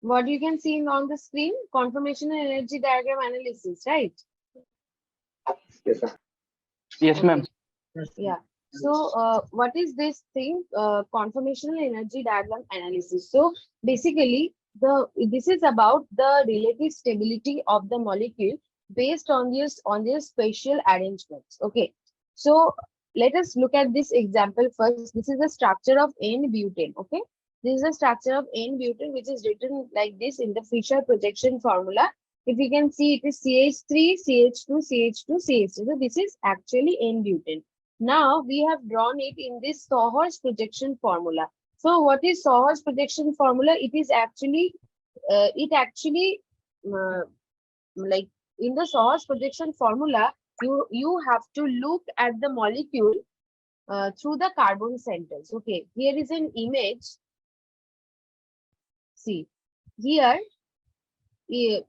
What you can see on the screen, conformational energy diagram analysis, right? Yes, sir. Yes, ma'am. Okay. Yeah. So, what is this thing? Conformational energy diagram analysis. So, basically, this is about the relative stability of the molecule based on their spatial arrangements. Okay. So, let us look at this example first. This is the structure of N-butane. Okay. This is the structure of N-butane, which is written like this in the Fischer projection formula. If you can see, it is CH3, CH2, CH2, CH2. So, this is actually N-butane. Now we have drawn it in this Sohor's projection formula. So what is Sohor's projection formula? It actually like in the Sohor's projection formula, you have to look at the molecule through the carbon centers. Okay, here is an image. See, here we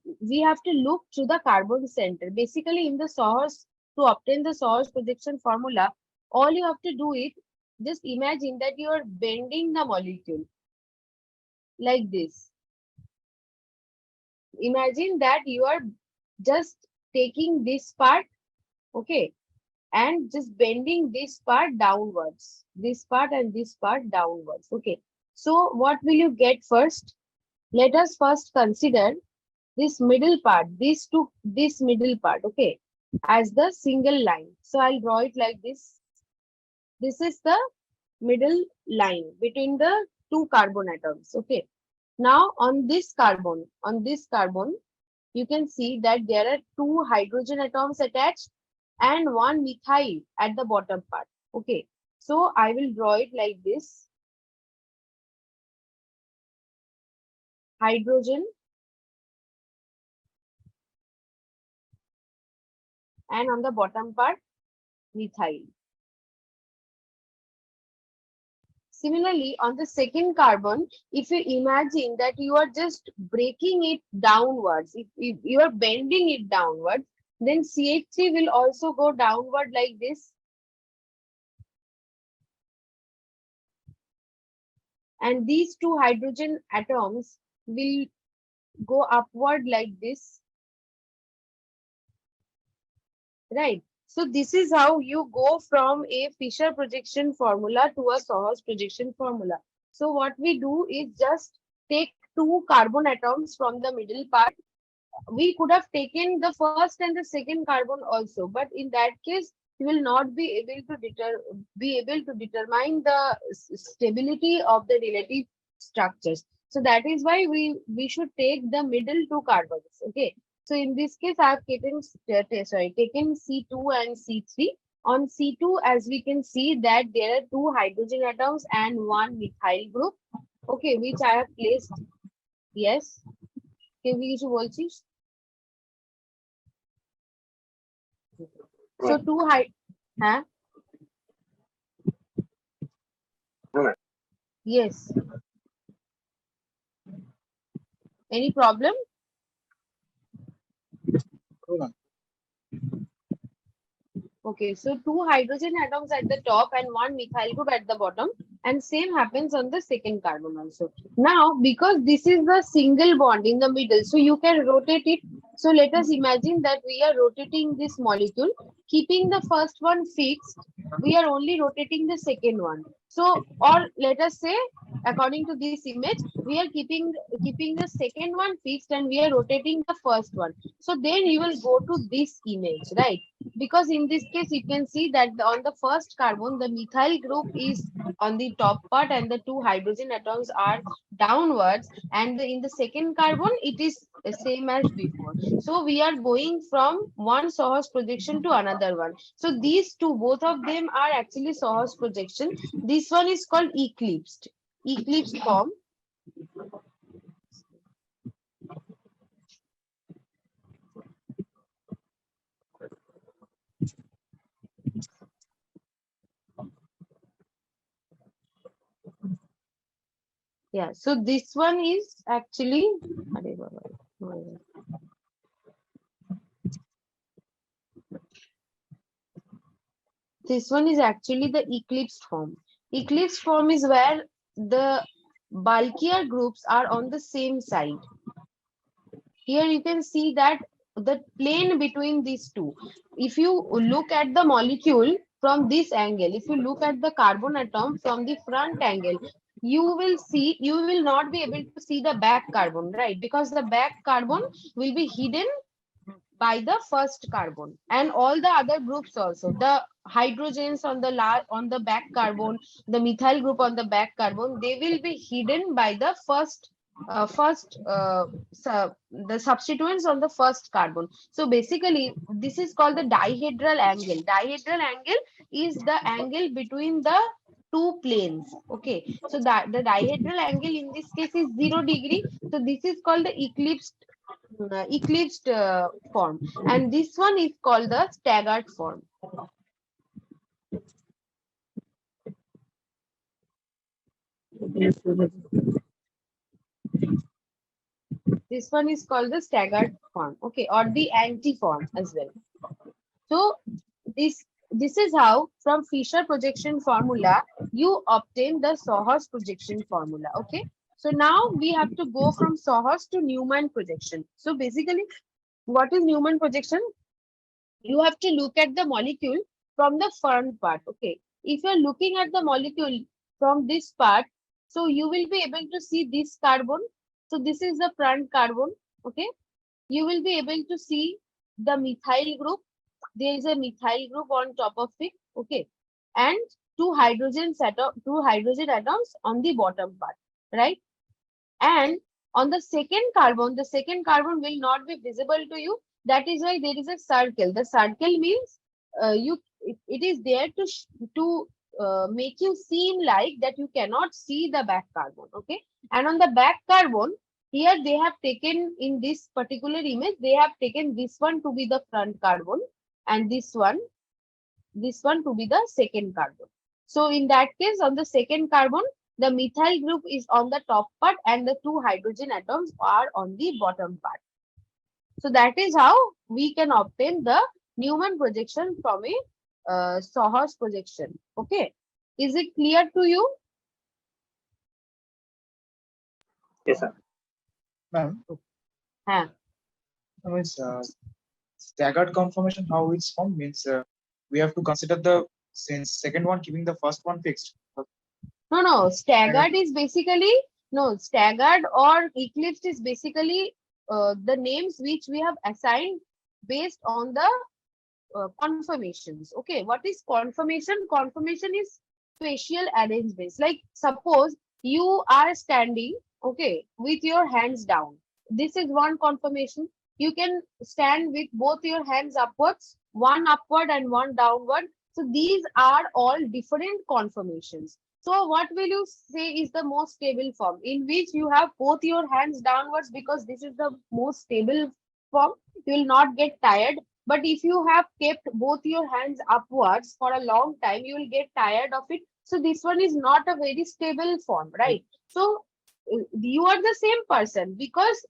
have to look through the carbon center. Basically, in the source, to obtain the source projection formula, all you have to do is just imagine that you are bending the molecule like this. Imagine that you are just taking this part, okay, and just bending this part downwards, this part and this part downwards, okay. So what will you get first? Let us first consider this middle part, this middle part, okay, as the single line. So I'll draw it like this. This is the middle line between the two carbon atoms, okay. Now on this carbon, you can see that there are two hydrogen atoms attached and one methyl at the bottom part, okay. So I will draw it like this. Hydrogen and on the bottom part, methyl. Similarly, on the second carbon, if you imagine that you are just breaking it downwards, if you are bending it downwards, then CH3 will also go downward like this. And these two hydrogen atoms will go upward like this. Right. So this is how you go from a Fischer projection formula to a Sohor's projection formula. So what we do is just take two carbon atoms from the middle part. We could have taken the first and the second carbon also, but in that case, you will not be able to determine the stability of the relative structures. So that is why we should take the middle two carbons. Okay. So in this case, I have taken C2 and C3. On C2, as we can see that there are two hydrogen atoms and one methyl group. Okay, which I have placed. Yes. Can we use? So two huh? Yes. Any problem? Okay, so two hydrogen atoms at the top and one methyl group at the bottom, and same happens on the second carbon also. Now, because this is the single bond in the middle, so you can rotate it. So let us imagine that we are rotating this molecule, keeping the first one fixed, we are only rotating the second one. So, or let us say, according to this image, we are keeping the second one fixed and we are rotating the first one. So then you will go to this image, right? Because in this case, you can see that on the first carbon, the methyl group is on the top part and the two hydrogen atoms are downwards, and in the second carbon, it is the same as before. So we are going from one Sohor's projection to another one. So these two, both of them are actually Sohor's projection. This one is called eclipsed form. Yeah, so this one is actually the eclipsed form. Eclipsed form is where the bulkier groups are on the same side. Here you can see that the plane between these two. If you look at the molecule from this angle, if you look at the carbon atom from the front angle, you will not be able to see the back carbon, right? Because the back carbon will be hidden by the first carbon, and all the other groups also, the hydrogens on the back carbon, the methyl group on the back carbon, they will be hidden by the first the substituents on the first carbon. So basically this is called the dihedral angle. Dihedral angle is the angle between the two planes. Okay, so that the dihedral angle in this case is 0 degree. So this is called the eclipsed form, and this one is called the staggered form. Yes, sir. This one is called the staggered form, okay, or the anti form as well. So this is how from Fisher projection formula you obtain the Sohor's projection formula. Okay, so now we have to go from Sohor's to Newman projection. So basically, what is Newman projection? You have to look at the molecule from the front part. Okay, if you're looking at the molecule from this part, so you will be able to see this carbon. So this is the front carbon. Okay, you will be able to see the methyl group. There is a methyl group on top of it. Okay, and two hydrogen atoms on the bottom part, right? And on the second carbon will not be visible to you. That is why there is a circle. The circle means it is there to make you seem like that you cannot see the back carbon. Okay, and on the back carbon, here they have taken, in this particular image, they have taken this one to be the front carbon, and this one to be the second carbon. So in that case, on the second carbon, the methyl group is on the top part and the two hydrogen atoms are on the bottom part. So that is how we can obtain the Newman projection from a Sohor's projection. Okay, is it clear to you? Yes, sir. Ma'am, Huh. means staggered conformation, how it's formed means we have to consider the since second one keeping the first one fixed. No, staggered is basically, no, staggered or eclipsed is basically the names which we have assigned based on the conformations. Okay, what is conformation? Conformation is spatial arrangement. Like suppose you are standing, okay, with your hands down. This is one conformation. You can stand with both your hands upwards, one upward and one downward. So these are all different conformations. So what will you say is the most stable form, in which you have both your hands downwards, because this is the most stable form. You will not get tired. But if you have kept both your hands upwards for a long time, you will get tired of it. So this one is not a very stable form, right? So you are the same person, because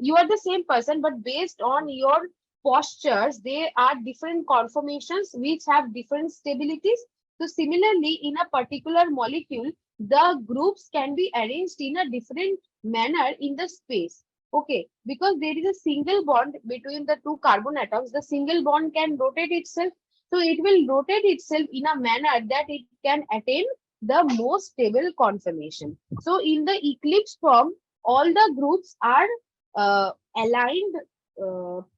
you are the same person, but based on your postures, they are different conformations which have different stabilities. So similarly, in a particular molecule, the groups can be arranged in a different manner in the space. Okay, because there is a single bond between the two carbon atoms, the single bond can rotate itself. So it will rotate itself in a manner that it can attain the most stable conformation. So in the eclipse form, all the groups are aligned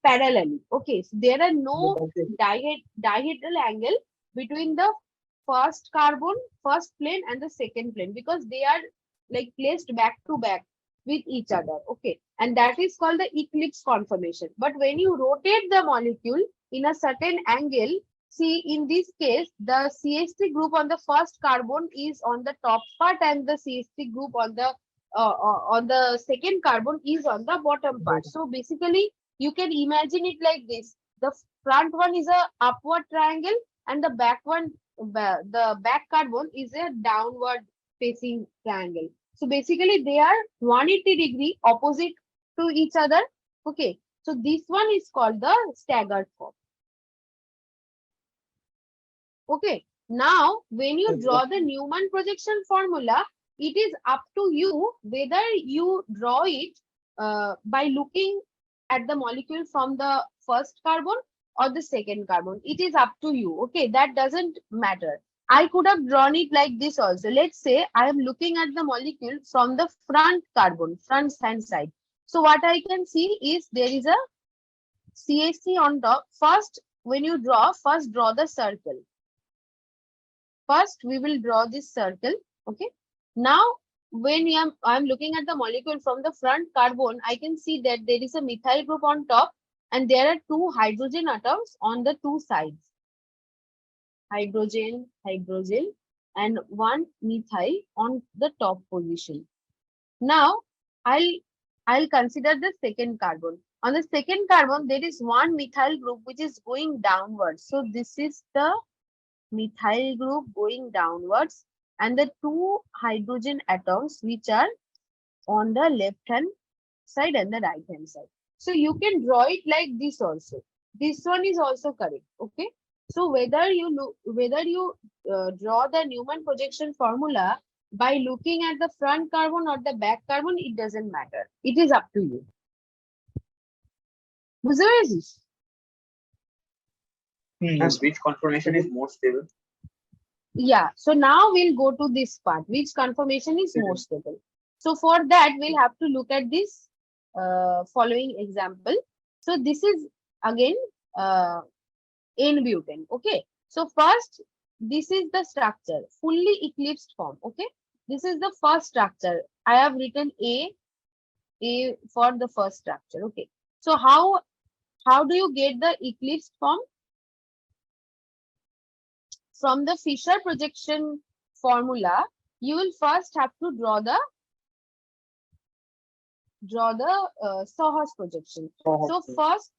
parallelly. Okay, so there are no dihedral angle between the first carbon, first plane and the second plane, because they are like placed back to back with each other. Okay, and that is called the eclipse conformation. But when you rotate the molecule in a certain angle, see in this case, the CH3 group on the first carbon is on the top part and the CH3 group on the second carbon is on the bottom part. So basically, you can imagine it like this. The front one is a upward triangle and the back one, the back carbon is a downward facing triangle. So basically, they are 180-degree opposite to each other. Okay, so this one is called the staggered form. Okay, now when you draw the Newman projection formula, it is up to you whether you draw it by looking at the molecule from the first carbon or the second carbon. It is up to you. Okay, that doesn't matter. I could have drawn it like this also. Let's say I am looking at the molecule from the front carbon, front hand side. So what I can see is there is a CH3 on top. First, when you draw, first draw the circle. First, we will draw this circle. Okay. Now, when I'm looking at the molecule from the front carbon, I can see that there is a methyl group on top and there are two hydrogen atoms on the two sides. Hydrogen, hydrogen, and one methyl on the top position. Now, I'll consider the second carbon. On the second carbon, there is one methyl group which is going downwards. So this is the methyl group going downwards and the two hydrogen atoms which are on the left hand side and the right hand side. So you can draw it like this also. This one is also correct. Okay. So whether you draw the Newman projection formula by looking at the front carbon or the back carbon, it doesn't matter. It is up to you. বুঝতে পেরেছিস? Which conformation is more stable? Yeah, so now we'll go to this part, which conformation is more stable. So for that, we'll have to look at this following example. So this is again N-butane. Okay, so first, this is the structure, fully eclipsed form. Okay, this is the first structure. I have written A for the first structure. Okay, so how do you get the eclipsed form? From the Fisher projection formula, you will first have to draw the Soh's projection. So first,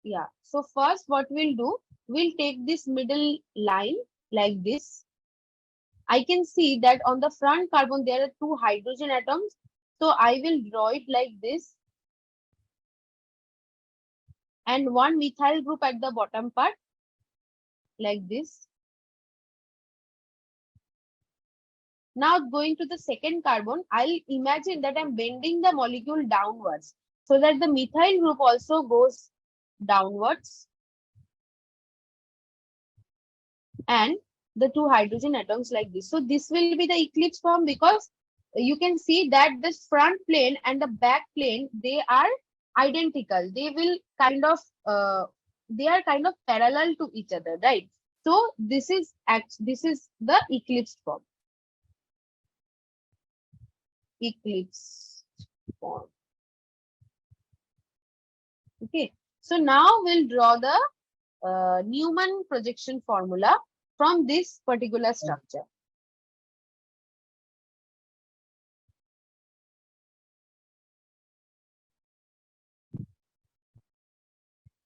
yeah. So first, what we'll do, we'll take this middle line like this. I can see that on the front carbon there are two hydrogen atoms. So I will draw it like this, and one methyl group at the bottom part, like this. Now going to the second carbon, I'll imagine that I'm bending the molecule downwards so that the methyl group also goes downwards and the two hydrogen atoms like this. So this will be the eclipse form because you can see that this front plane and the back plane, they are identical. They will they are kind of parallel to each other, right? So this is the eclipse form. Eclipse form. Okay, so now we'll draw the Newman projection formula from this particular structure.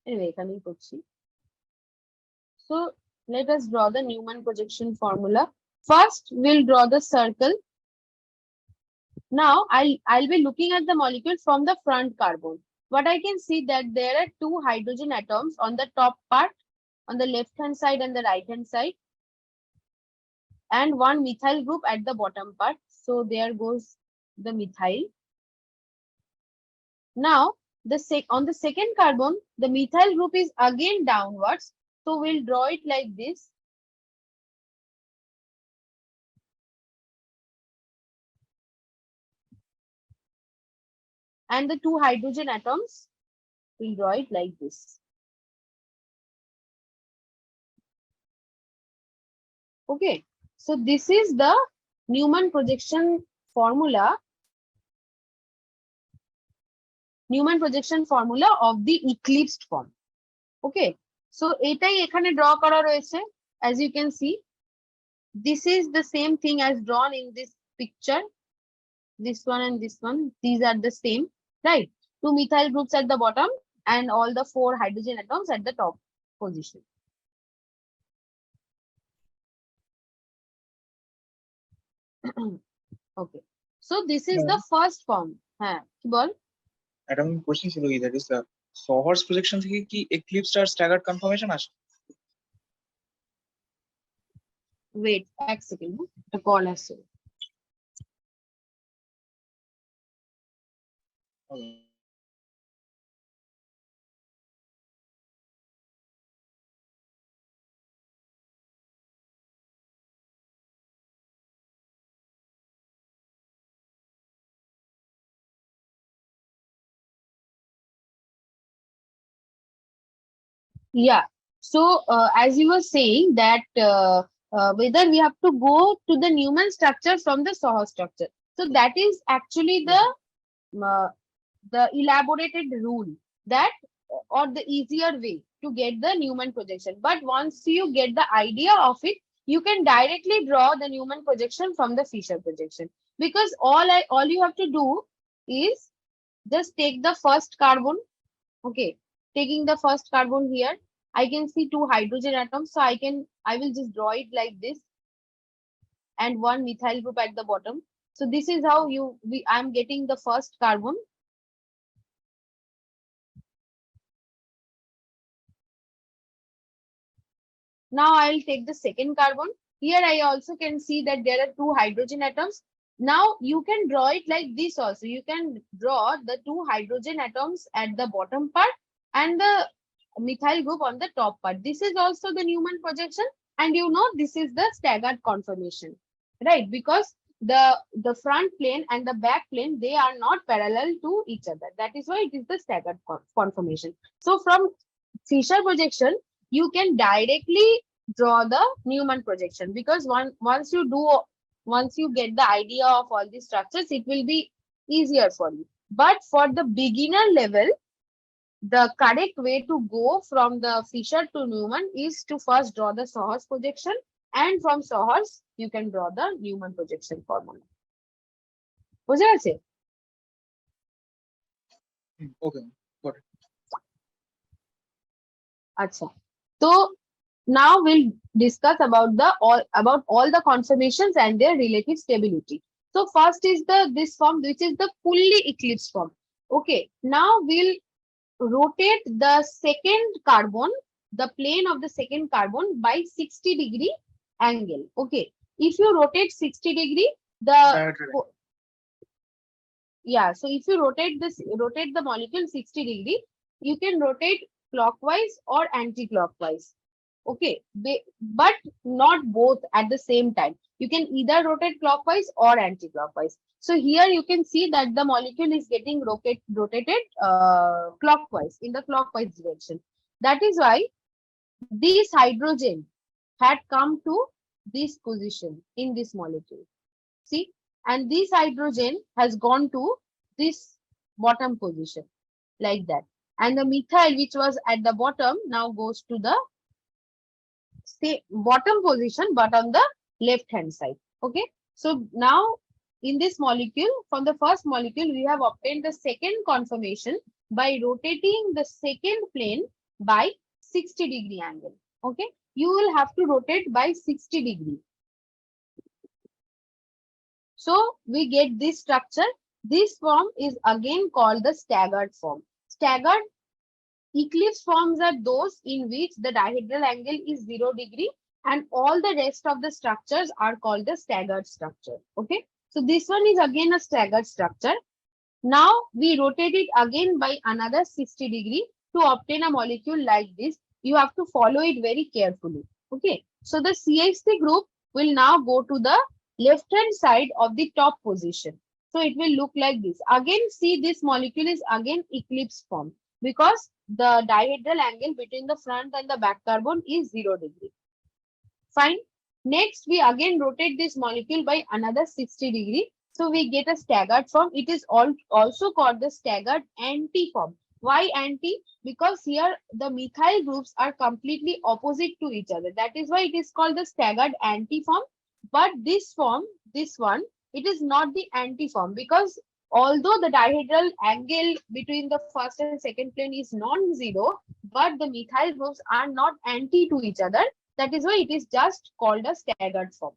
Anyway, coming to see. So let us draw the Newman projection formula. First, we'll draw the circle. Now I'll be looking at the molecule from the front carbon. What I can see that there are two hydrogen atoms on the top part, on the left hand side and the right hand side, and one methyl group at the bottom part. So there goes the methyl. Now on the second carbon, the methyl group is again downwards. So we'll draw it like this. And the two hydrogen atoms, we'll draw it like this. Okay, so this is the Newman projection formula. Newman projection formula of the eclipsed form. Okay, so etai ekhane draw kora royeche. As you can see, this is the same thing as drawn in this picture. This one and this one, these are the same, right? Two methyl groups at the bottom and all the four hydrogen atoms at the top position. Okay, so this is the first form. হ্যাঁ কি বল? একটা question ছিল কি, that is সোহার্স projection থেকে কি এক্লিপসড আর staggered confirmation আসে? Wait, এক second, একটা কল আসছে। Okay. Yeah. So, as you were saying that whether we have to go to the Newman structure from the Soho structure. So that is actually uh, the elaborated rule that or the easier way to get the Newman projection. But once you get the idea of it, you can directly draw the Newman projection from the Fisher projection, because all you have to do is just take the first carbon. Okay, taking the first carbon here, I can see two hydrogen atoms, so I will just draw it like this, and one methyl group at the bottom. So this is how I'm getting the first carbon. Now I'll take the second carbon. Here I also can see that there are two hydrogen atoms. Now you can draw it like this also. You can draw the two hydrogen atoms at the bottom part and the methyl group on the top part. This is also the Newman projection, and you know this is the staggered conformation, right? Because the front plane and the back plane, they are not parallel to each other. That is why it is the staggered conformation. So from Fisher projection, you can directly draw the Newman projection, because once you get the idea of all these structures, it will be easier for you. But for the beginner level, the correct way to go from the Fisher to Newman is to first draw the Sohor's projection, and from Sohor's you can draw the Newman projection formula. বুঝে গেছে? Okay. Got it. আচ্ছা, তো now we'll discuss about all the conformations and their relative stability. So first is this form, which is the fully eclipsed form. Okay, now we'll rotate the second carbon, the plane of the second carbon, by 60-degree angle. Okay, if you rotate 60-degree, Diagonal. yeah, so if you rotate the molecule 60-degree, you can rotate clockwise or anti-clockwise. Okay, but not both at the same time. You can either rotate clockwise or anti-clockwise. So here you can see that the molecule is getting rotated clockwise, in the clockwise direction. That is why this hydrogen had come to this position in this molecule. See, and this hydrogen has gone to this bottom position, like that. And the methyl, which was at the bottom, now goes to the bottom position, but on the left hand side. Okay, so now in this molecule, from the first molecule, we have obtained the second conformation by rotating the second plane by 60-degree angle. Okay, you will have to rotate by 60-degree. So we get this structure. This form is again called the staggered form. Staggered eclipse forms are those in which the dihedral angle is 0-degree, and all the rest of the structures are called the staggered structure. Okay, so this one is again a staggered structure. Now we rotate it again by another 60-degree to obtain a molecule like this. You have to follow it very carefully. Okay, so the CH3 group will now go to the left hand side of the top position. So it will look like this. Again, see, this molecule is again eclipse form, because the dihedral angle between the front and the back carbon is 0-degree. Fine. Next, we again rotate this molecule by another 60-degree. So we get a staggered form. It is also called the staggered anti-form. Why anti? Because here the methyl groups are completely opposite to each other. That is why it is called the staggered anti-form. But this form, this one, it is not the anti-form, because although the dihedral angle between the first and second plane is non-zero, but the methyl groups are not anti to each other. That is why it is just called a staggered form.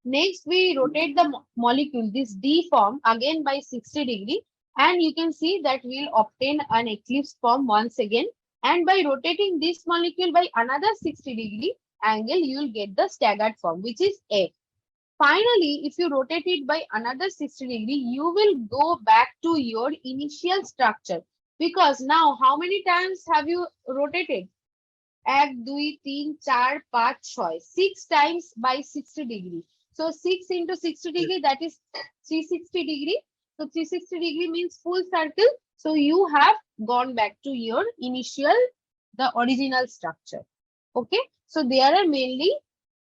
Next, we rotate the molecule, this D form, again by 60-degree, and you can see that we'll obtain an eclipse form once again. And by rotating this molecule by another 60-degree angle, you will get the staggered form, which is F. Finally, if you rotate it by another 60 degree, you will go back to your initial structure. Because now, how many times have you rotated? 1, 2, 3, 4, 5, 6. 6 times by 60 degree. So 6 into 60 degree, that is 360 degree. So 360 degree means full circle. So you have gone back to your initial, the original structure. Okay. So there are mainly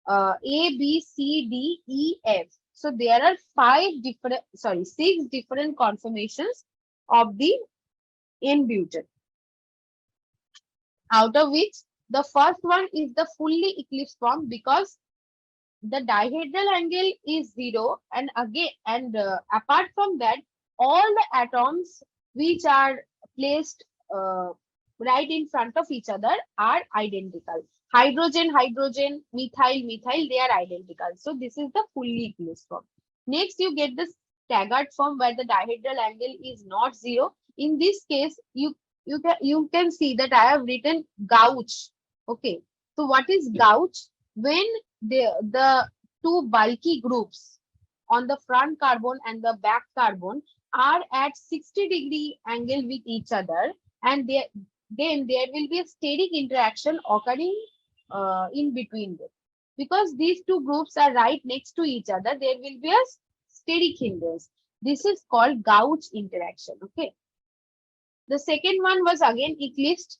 A, B, C, D, E, F. So there are 6 different conformations of the N-butane, out of which the first one is the fully eclipsed form, because the dihedral angle is 0, and apart from that, all the atoms which are placed right in front of each other are identical. Hydrogen, hydrogen, methyl, methyl, they are identical. So this is the fully eclipsed form. Next, you get the staggered form where the dihedral angle is not 0. In this case, you can see that I have written gauge. Okay. So what is gauge? When the two bulky groups on the front carbon and the back carbon are at 60 degree angle with each other, and then there will be a steric interaction occurring in between them. Because these two groups are right next to each other, there will be a steric hindrance. This is called gauge interaction. Okay. The second one was again eclipsed.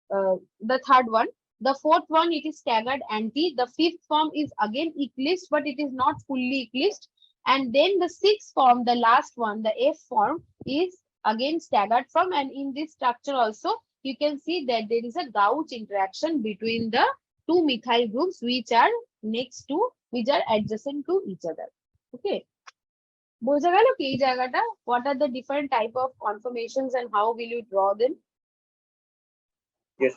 The third one. The fourth one, it is staggered anti. The fifth form is again eclipsed, but it is not fully eclipsed. And then the sixth form, the last one, the F form, is again staggered form. And in this structure also, you can see that there is a gauge interaction between the two methyl groups which are adjacent to each other. Okay. বোঝা গেল কি এই জায়গাটা? What are the different type of conformations and how will you draw them? Yes.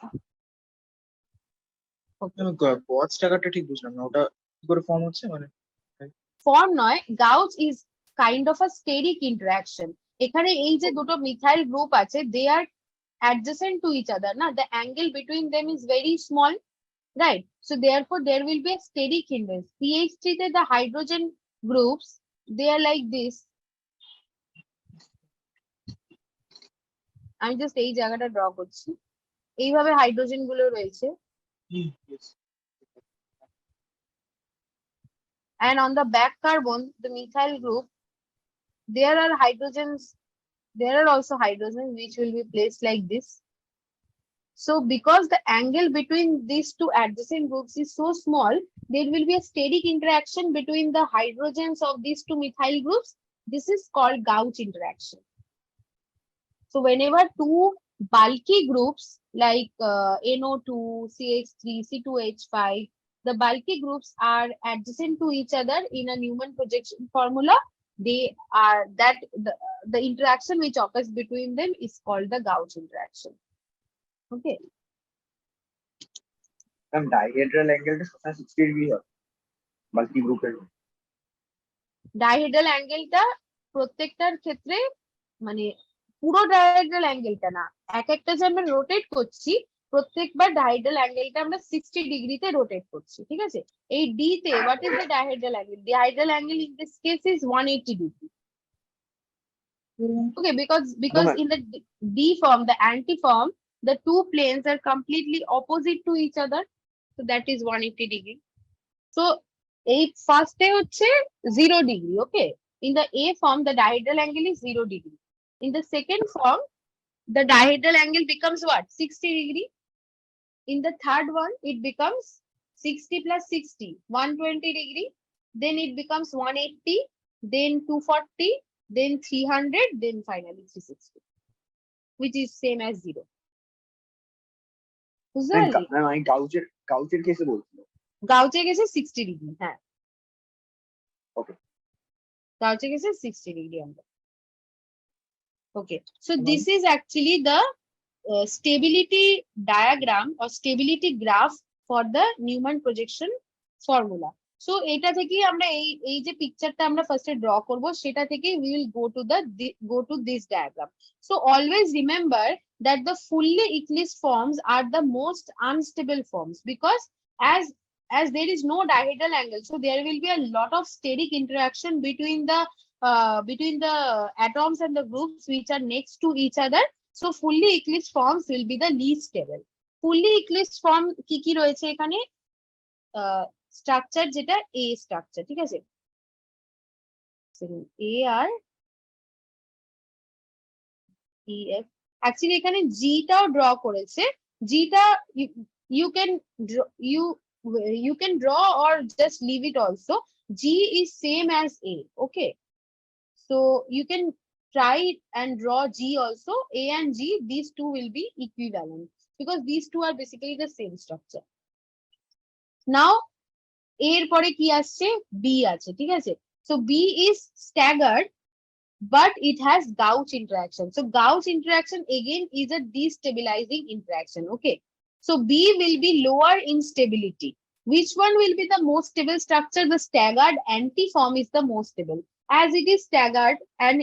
কোয়াড স্ট্যাগারটা ঠিক বুঝলাম না, ওটা কি করে ফর্ম হচ্ছে মানে? ফর্ম নয়, gouge is kind of a steric interaction. এখানে এই যে দুটো মিথাইল গ্রুপ আছে, দে আর adjacent to each other, na? The angle between them is very small, right? So therefore there will be a steric hindrance. CH3 তে the hydrogen groups, they are like this. আমি just এই জায়গাটা draw করছি, এইভাবে hydrogen গুলো রয়েছে। And on the back carbon, the methyl group, there are also hydrogens which will be placed like this. So because the angle between these two adjacent groups is so small, there will be a steric interaction between the hydrogens of these two methyl groups. This is called gauge interaction. So whenever two bulky groups like NO2, CH3, C2H5, the bulky groups are adjacent to each other in a Newman projection formula, they are the interaction which occurs between them is called the gauge interaction. Okay. Dihedral angle is 60 degree here. Bulky group এর dihedral অ্যাঙ্গেলটা প্রত্যেকটার ক্ষেত্রে মানে পুরো dihedral অ্যাঙ্গেলটা না, এক একটা যে আমরা রোটেট করছি, প্রত্যেকবার ডাইহেড্রাল অ্যাঙ্গেলটা আমরা 60 ডিগ্রিতে রোটেট করছি, ঠিক আছে? এই ডি তে what is the dihedral angle? Dihedral angle in this case is 180 degree. Okay, because in the D form, the anti-form, the two planes are completely opposite to each other, so that is 180 degree. So a first হচ্ছে 0 degree. Okay, in the A form, the dihedral angle is 0 degree. In the second form, the dihedral angle becomes what? 60 degree. In the third one, it becomes 60 plus 60, 120 degree. Then it becomes 180, then 240, then 300, then finally 360, which is same as 0. আমি গাউচের কেসে বলছি। গাউচে গেছে 60 degree, হ্যাঁ। ওকে, গাউচে গেছে 60 degree আমরা। Okay, so this is actually the stability diagram or stability graph for the Newman projection formula. So এটা থেকে আমরা এই যে পিকচারটা আমরা ফার্স্টে ড্র করব, সেটা থেকে we will go to this diagram. So always remember that the fully eclipsed forms are the most unstable forms, because as as there is no dihedral angle, so there will be a lot of steric interaction between the atoms and the groups which are next to each other. So fully eclipsed forms will be the least stable. Fully eclipsed form কি রয়েছে এখানে, structure যেটা A structure, ঠিক আছে, A আর E F, actually এখানে G টাও draw করেছে, G টা you can draw or just leave it also. G is same as A, okay, so you can try it and draw G also. A and G, these two will be equivalent because these two are basically the same structure. Now এর পরে কি আসছে, B আছে, ঠিক আছে, so B is staggered but it has gauge interaction. So gauge interaction again is a destabilizing interaction, okay, so B will be lower in stability. Which one will be the most stable structure? The staggered antiform is the most stable, as it is staggered and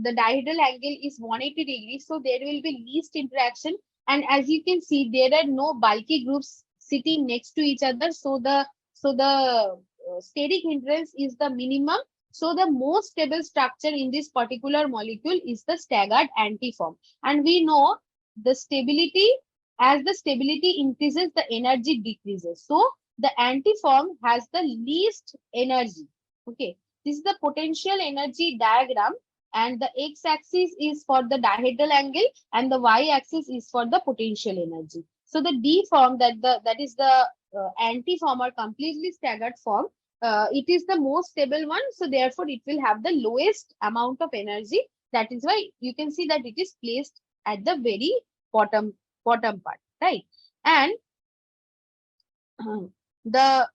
the dihedral angle is 180 degrees, so there will be least interaction, and as you can see there are no bulky groups sitting next to each other, so the steric hindrance is the minimum. So the most stable structure in this particular molecule is the staggered antiform, and we know the stability, as the stability increases the energy decreases, so the antiform has the least energy, okay. This is the potential energy diagram, and the x-axis is for the dihedral angle and the y-axis is for the potential energy. So the D form, that is the antiform or completely staggered form, it is the most stable one, so therefore it will have the lowest amount of energy. That is why you can see that it is placed at the very bottom part, right? And the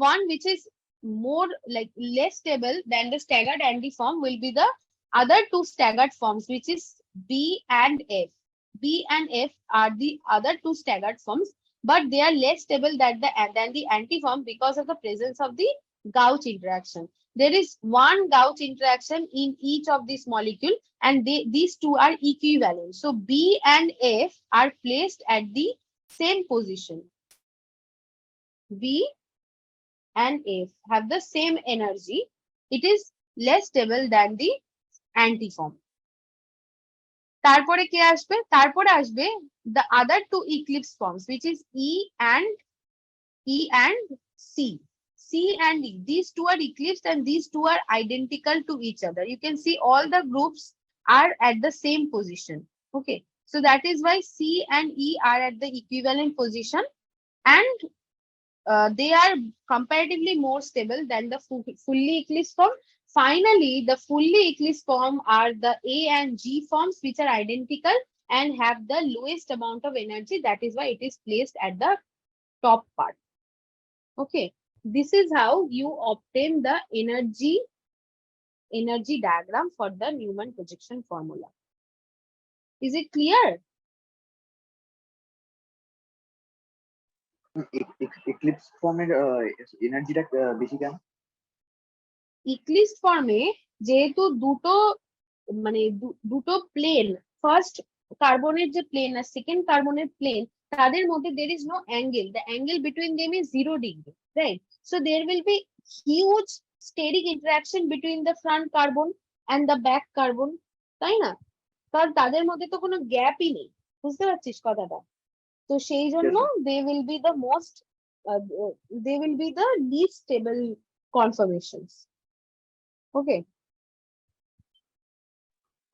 one which is more like less stable than the staggered antiform will be the other two staggered forms, which is B and F. B and F are the other two staggered forms, but they are less stable than the antiform because of the presence of the gauge interaction. There is one gauge interaction in each of these molecule, and these two are equivalent. So B and F are placed at the same position. B and F have the same energy. It is less stable than the antiform. তারপরে কে আসবে, তারপরে আসবে the other two eclipse forms, which is E and C. C and E, these two are eclipsed and these two are identical to each other. You can see all the groups are at the same position, okay, so that is why C and E are at the equivalent position, and they are comparatively more stable than the fully eclipsed form. Finally, the fully eclipsed form are the A and G forms, which are identical and have the lowest amount of energy. That is why it is placed at the top part. Okay, this is how you obtain the energy diagram for the Newman projection formula. Is it clear? Eclipse ফর্মের এনার্জিটা বেশি কেন? Eclipse ফর্মে যেহেতু দুটো plane, first কার্বনের যে plane আর second কার্বনের প্লেন, তাদের মধ্যে there is no angle, the angle between them is 0 degree, right? So there will be huge steric interaction between the front carbon and the back carbon, তাই না? কারণ তাদের মধ্যে তো কোনো গ্যাপই নেই, বুঝতে পারছিস কথাটা? তো সেই জন্য they will be the least stable conformations. Okay.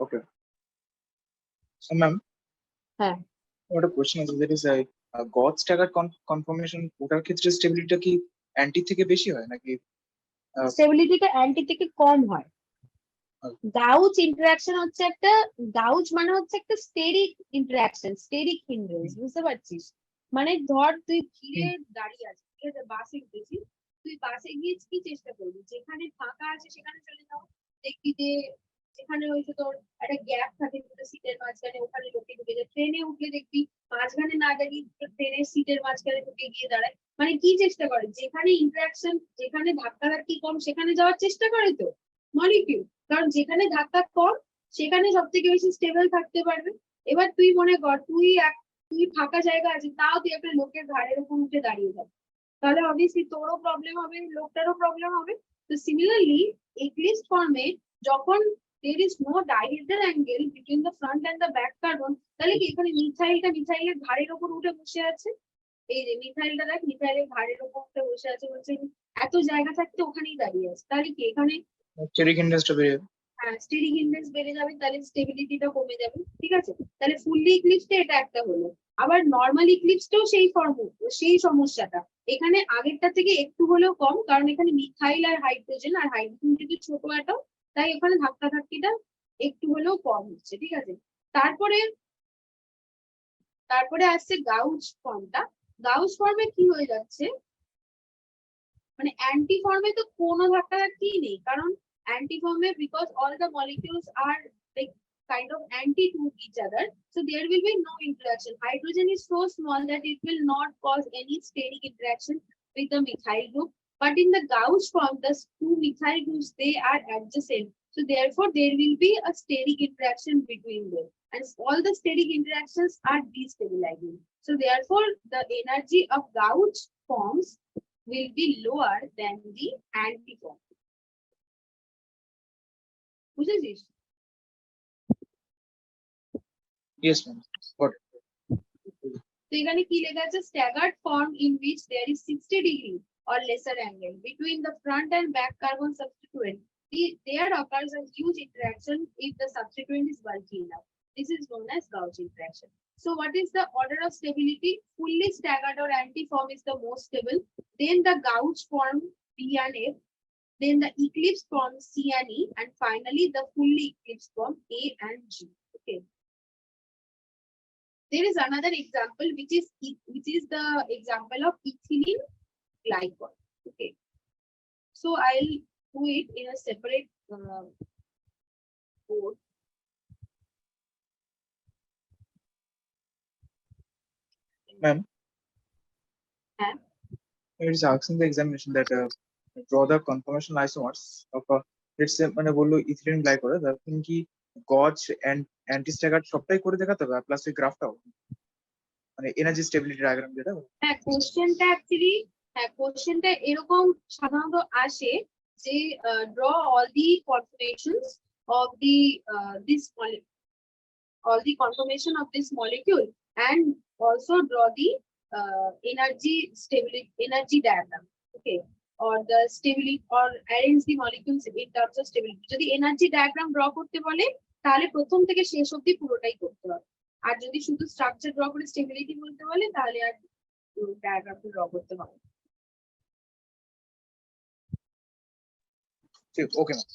Okay. So ma'am, হ্যাঁ, what a question is, there is a gauge staggered conformation, ওটার ক্ষেত্রে স্টেবিলিটিটা কি অ্যান্টি থেকে বেশি হয় নাকি? স্টেবিলিটিটা অ্যান্টি থেকে কম হয়। গাউজ ইন্টারঅ্যাকশন হচ্ছে একটা, গাউজ মানে হচ্ছে একটা স্টেরিক ইন্টারঅ্যাকশন, স্টেরিক হিন্ড্রেন্স, বুঝতে পারছিস? মানে ধর তুই ভিড়ে দাঁড়িয়ে আছিস, ঠিক আছে, বাসে উঠেছিস, তুই বাসে গিয়ে কি চেষ্টা করবি, যেখানে ফাঁকা আছে সেখানে চলে যাও, দেখবি যে যেখানে হয়তো তোর একটা গ্যাপ থাকে দুটো সিটের মাঝখানে, ওখানে লোকে ঢুকে যায়। ট্রেনে উঠলে দেখবি মাঝখানে না দাঁড়িয়ে ট্রেনের সিটের মাঝখানে ঢুকে গিয়ে দাঁড়ায়, মানে কি চেষ্টা করে, যেখানে ইন্টারাকশন, যেখানে ধাক্কাধাক্কি কম সেখানে যাওয়ার চেষ্টা করে তো মলিকিউল, কারণ যেখানে ধাক্কা কম সেখানে সব থেকে বেশি স্টেবল থাকতে পারবে। এবার তুই মনে কর তুই ফাঁকা জায়গা আছে, তাও তুই একটা লোকের ঘাড়ের উপর উঠে দাঁড়িয়ে যাবি, তাহলে অবভিয়াসলি তোরও প্রবলেম হবে, লোকটারও প্রবলেম হবে। তো সিমিলারলি এক্লিপস ফর্মে যখন there is no dihedral angle between the front and the back carbon, তাহলে কি এখানে মিথাইলের ঘাড়ের উপর উঠে বসে আছে। এই যে মিথাইলটা দেখ, মিথাইলের ঘাড়ের উপর উঠে বসে আছে, বলছে এত জায়গা থাকতে ওখানেই দাঁড়িয়ে আছে। তাহলে কি এখানে স্টেরিক ইন্ডেক্সটা বেড়ে যাবে। হ্যাঁ স্টেরিক ইন্ডেক্স বেড়ে যাবে, তাহলে স্টেবিলিটিটা কমে যাবে। ঠিক আছে, তাহলে ফুললি ইক্লিপসে এটা একটা হলো। আবার নর্মাল ইক্লিপসটাও সেই সমস্যাটা এখানে আগেরটা থেকে একটু হলেও কম, কারণ এখানে মিথাইল আর হাইড্রোজেন যদি ছোট অ্যাটম, তাই এখানে ধাক্কাধাক্কিটা একটু হলেও কম হচ্ছে। ঠিক আছে, তারপরে তারপরে আসছে গাউস ফর্মটা। গাউস ফর্মে কি হয়ে যাচ্ছে, মানে অ্যান্টি ফর্মে তো কোনো ধাক্কাধাক্কি নেই, কারণ অ্যান্টি ফর্মে because all the molecules are like kind of anti to each other, so there will be no interaction. Hydrogen is so small that it will not cause any steric interaction with the methyl group, but in the Gauss form the two methyl groups they are adjacent, so therefore there will be a steric interaction between them, and all the steric interactions are destabilizing, so therefore the energy of Gauss forms will be lower than the antiform. বুঝেছিস? Yes, ma'am. Got it. তো এখানে কি লেখা আছে, staggered form in which there is 60 degree or lesser angle between the front and back carbon substituent. There occurs a huge interaction if the substituent is bulky enough. This is known as gauge interaction. So what is the order of stability? Fully staggered or antiform is the most stable. Then the gauge form B and F. Then the eclipse form C and E. And finally the fully eclipse form A and G. Okay. There is another example which is the example of ethylene glycol. Okay. So I'll do it in a separate board. Ma'am, Huh? it is asking the examination that draw the conformation isomers of let's say মানে বললো ethylene glycol, তখন কি গজ and anti staggered সবটাই করে দেখাতে হবে plus ওই গ্রাফটাও, মানে এনার্জি স্টেবিলিটি ডায়াগ্রাম যেটা। হ্যাঁ কোশ্চেনটা এরকম সাধারণত আসে যে draw all the conformations of the all the conformation of this molecule and also draw the energy diagram. Okay, or the stability or arrange the molecules in terms of stability. যদি energy diagram draw করতে বলে তাহলে প্রথম থেকে শেষ অবধি পুরোটাই করতে হবে, আর যদি শুধু স্ট্রাকচার ড্র করে স্টেবিলিটি বলতে বলে তাহলে আর ডায়াগ্রামটা ড্র করতে হবে। ঠিক, ওকে ম্যাম।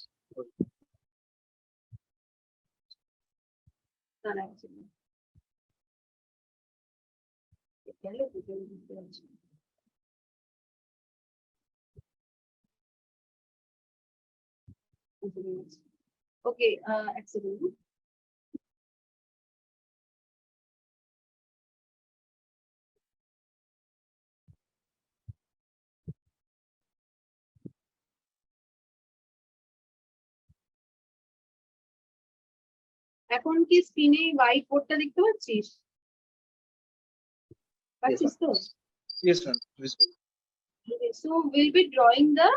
Okay, excellent. এখন কি স্ক্রিনে হোয়াইট বোর্ডটা দেখতে পাচ্ছিস? পাচ্ছিস তো? Yes, ma'am. Visible. Okay, so we'll be drawing the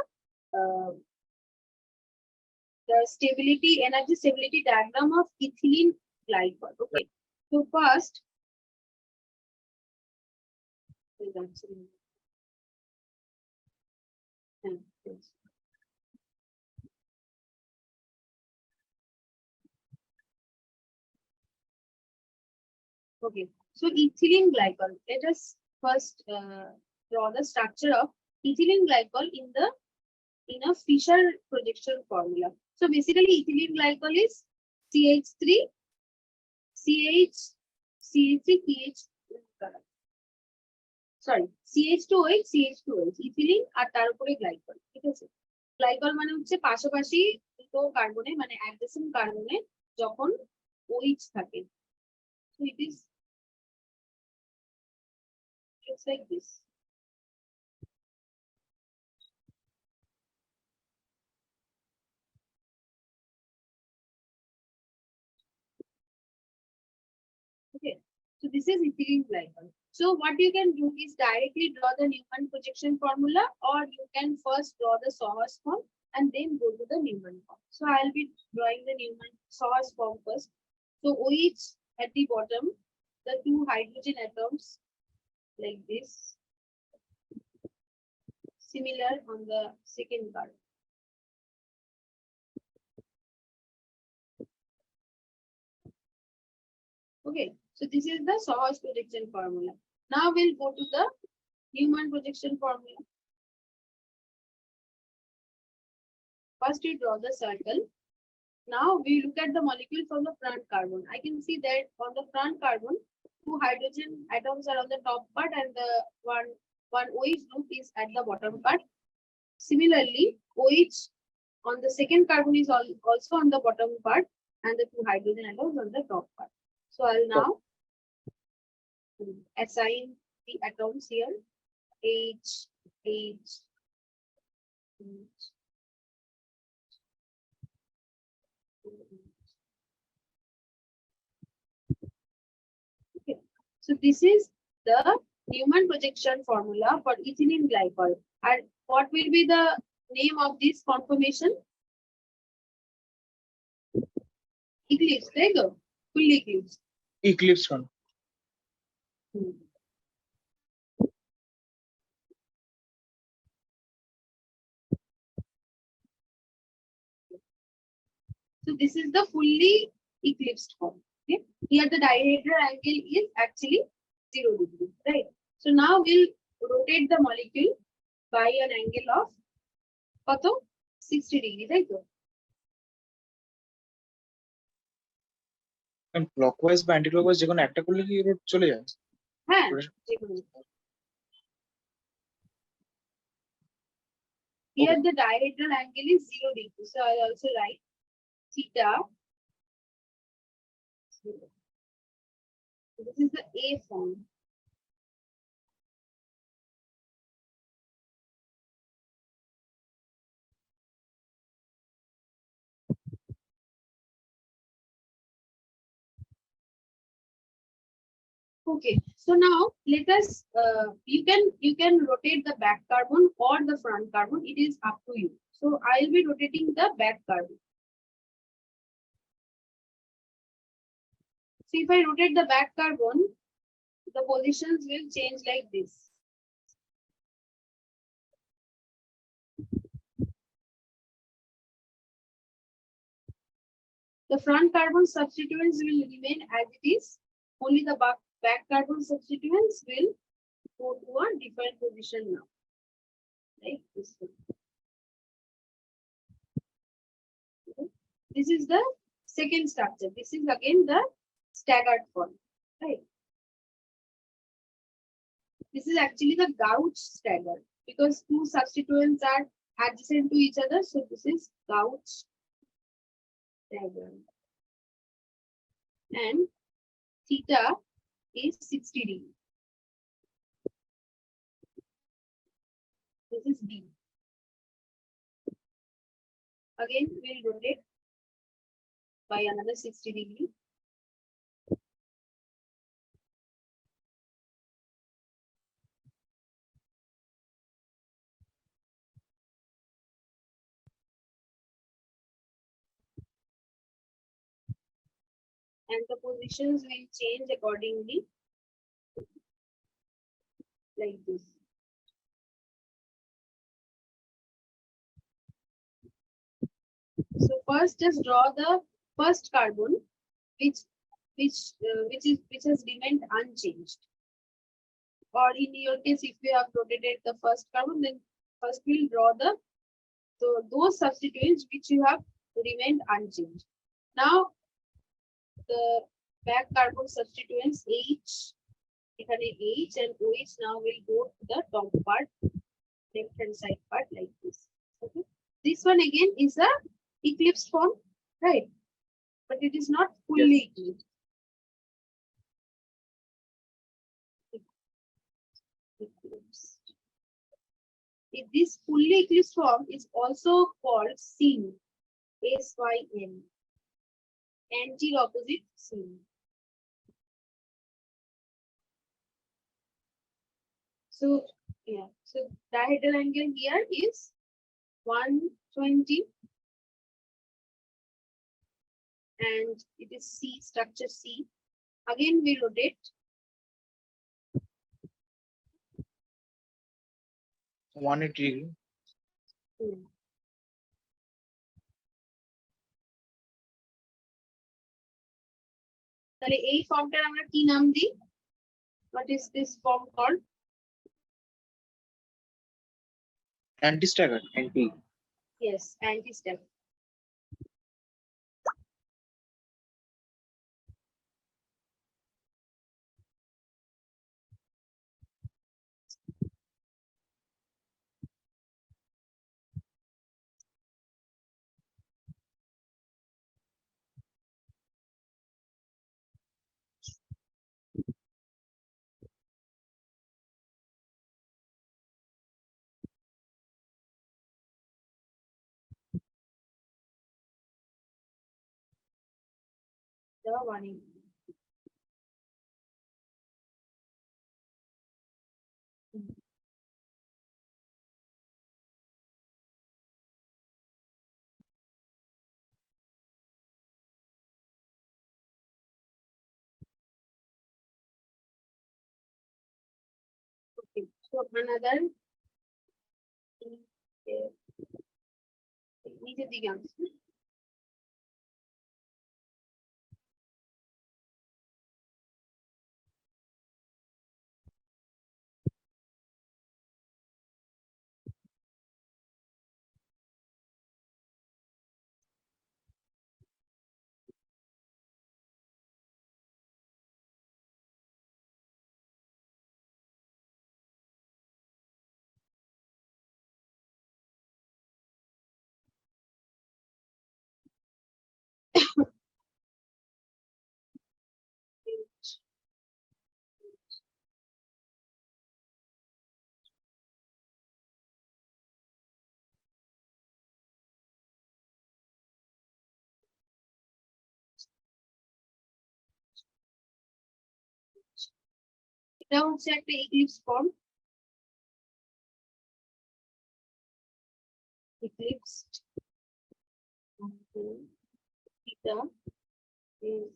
energy stability diagram of ethylene glycol. Okay, so first okay, so ethylene glycol. Let us first draw the structure of ethylene glycol in a Fisher projection formula. So basically ethylene glycol is CH3 CH3 sorry CH2OH CH2OH ethylene আর তার উপরে glycol. ঠিক আছে, glycol মানে হচ্ছে পাশাপাশি দুটো কার্বনে মানে adjacent কার্বনে যখন OH থাকে, so it is looks like this. Okay, so this is ethylene glycol. So what you can do is directly draw the Newman projection formula, or you can first draw the Sohus form and then go to the Newman form. So I'll be drawing the Newman Sohus form first. So OH at the bottom, the two hydrogen atoms like this, similar on the second card. Okay, so this is the Sohus projection formula. Now we'll go to the Newman projection formula. First you draw the circle. Now we look at the molecule from the front carbon. I can see that on the front carbon, two hydrogen atoms are on the top part and the one OH group is at the bottom part. Similarly, OH on the second carbon is also on the bottom part and the two hydrogen atoms on the top part. So I'll now assign the atoms here. H, H, H. Okay. So this is the Newman projection formula for ethylene glycol. And what will be the name of this conformation? Eclipse. There you go. Full eclipse. Eclipse one. So this is the fully eclipsed form. Okay. Here the dihedral angle is actually 0 degree, right? So now we'll rotate the molecule by an angle of 60 degree, right? And clockwise বা anti-clockwise যে কোনো একটা করলে কি road চলে যায়? হ্যাঁ, here the dihedral angle is 0 degree. So I'll also write theta. This is the A form. Okay, so now let us you can rotate the back carbon or the front carbon. It is up to you. So I'll be rotating the back carbon. So if I rotate the back carbon, the positions will change like this. The front carbon substituents will remain as it is. Only the back carbon substituents will go to a different position now. Like this one. Okay. This is the second structure. This is again the staggered form. Right. This is actually the gauge stagger because two substituents are adjacent to each other. So this is gauge stagger. And theta is 60 degree. This is D. Again, we'll rotate by another 60 degree. And the positions will change accordingly, like this. So first, just draw the first carbon, which has remained unchanged. Or in your case, if you have rotated the first carbon, then first we'll draw those substituents which you have remained unchanged. Now the back carbon substituents H, H and OH now will go to the top part, left hand side part like this. Okay. This one again is a eclipsed form, right? But it is not fully eclipsed. This fully eclipsed form is also called syn, S-Y-N, anti-opposite syn. So yeah, so dihedral angle here is 120 and it is C, structure C. Again we rotate 180 degree. তাহলে এই ফর্মটার আমরা কি নাম দিই? What is this form called? Anti-staggered. Anti. Yes, anti-step. The one. Okay, so another নিচের দিকে আসছে। এটা হচ্ছে একটা eclipse form. Eclipsed. Theta is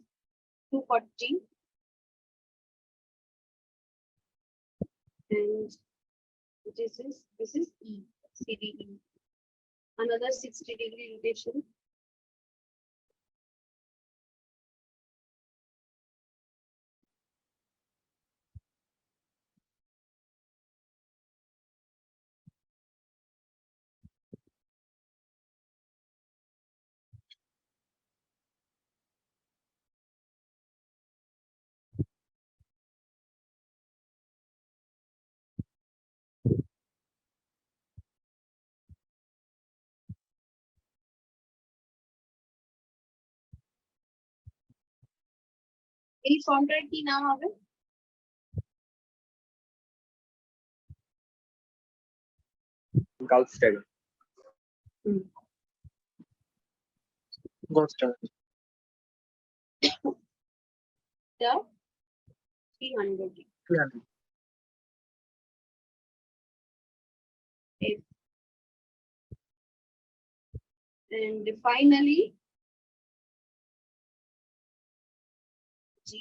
240 and this is E, CDE. Another 60-degree rotation. এই ফর্মটার কি নাম হবে? Gulf stagger. Gauss staggered. এটা 300 300. and finally G.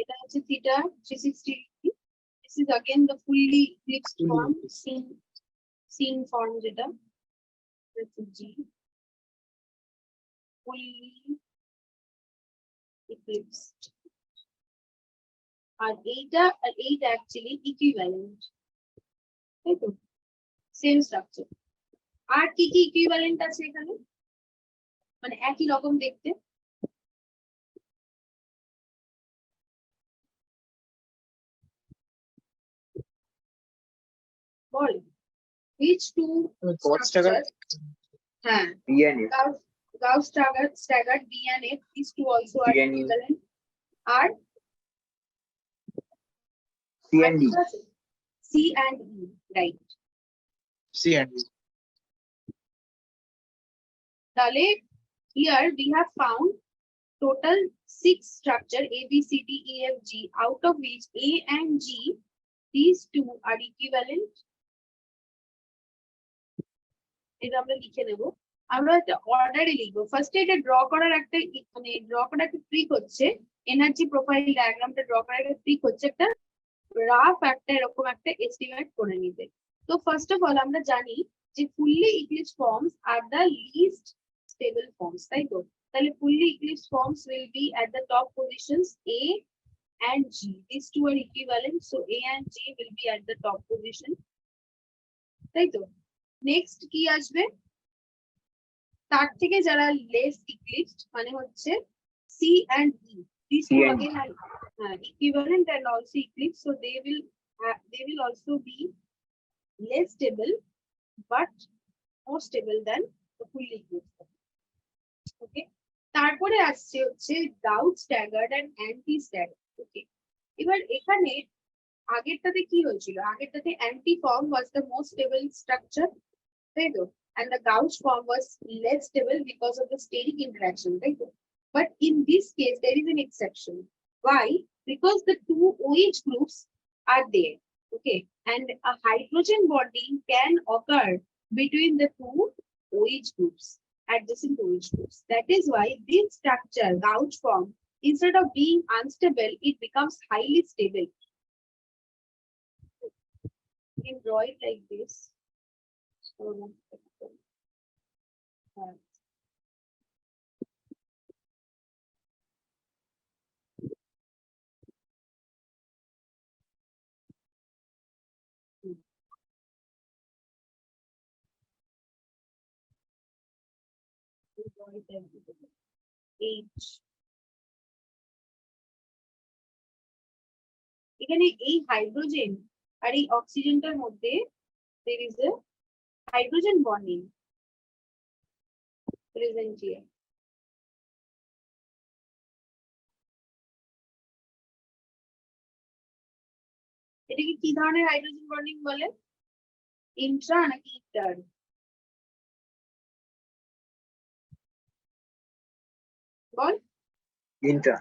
এটা হচ্ছে theta 360 degree. This is again the fully eclipsed form, seen form যেটা G, fully eclipsed. আর এইটা actually equivalent, তাই তো? Same structure. আর কি কি ইকুইভ্যালেন্ট আছে এখানে, মানে একই রকম দেখতে? বল which two God staggered. structures হ্যাঁ B and F. Gauss staggered B and F, these two also are C and E. equivalent are C and D. C and E, right? C and E. তাহলে here we have found total 6 structure A, B, C, D, E, F, G, out of which A and G, these two are equivalent. এটা আমরা লিখে নেব। আমরা একটা অর্ডারে লিখবো। First এটা ড্র করার একটা মানে ড্র করার একটা ট্রিক হচ্ছে এনার্জি প্রোফাইল ডায়াগ্রামটা ড্র করার একটা ট্রিক হচ্ছে একটা রাফ একটা এরকম একটা এস্টিমেট করে নিতে। তো ফার্স্ট অফ অল আমরা জানি যে fully eclipse forms are the least stable forms, তাই তো? তাহলে fully eclipsed forms will be at the top positions A and G. These two are equivalent, so A and G will be at the top position. Right? Next কি আসবে? তার থেকে যারা less eclipsed মানে হচ্ছে C and E. These two again are equivalent and also eclipsed, so they will also be less stable but more stable than the fully eclipsed. Okay. তারপরে আসছে হচ্ছে gauche staggered and anti staggered. Okay, এবার এখানে আগেরটাতে কি হয়েছিল? আগেরটাতে anti form was the most stable structure, তাই তো? and the gauge form was less stable because of the steric interaction, right? But in this case there is an exception. Why? Because the two OH groups are there, okay, and a hydrogen bonding can occur between the two OH groups, adjacent OH groups. That is why this structure, gauge form, instead of being unstable, it becomes highly stable. You can draw it like this. H. এখানে এই hydrogen আর এই অক্সিজেনটার মধ্যে there is a hydrogen bonding present here. এটাকে কি ধরনের hydrogen bonding বলে? Intra নাকি inter? Ball. Inter.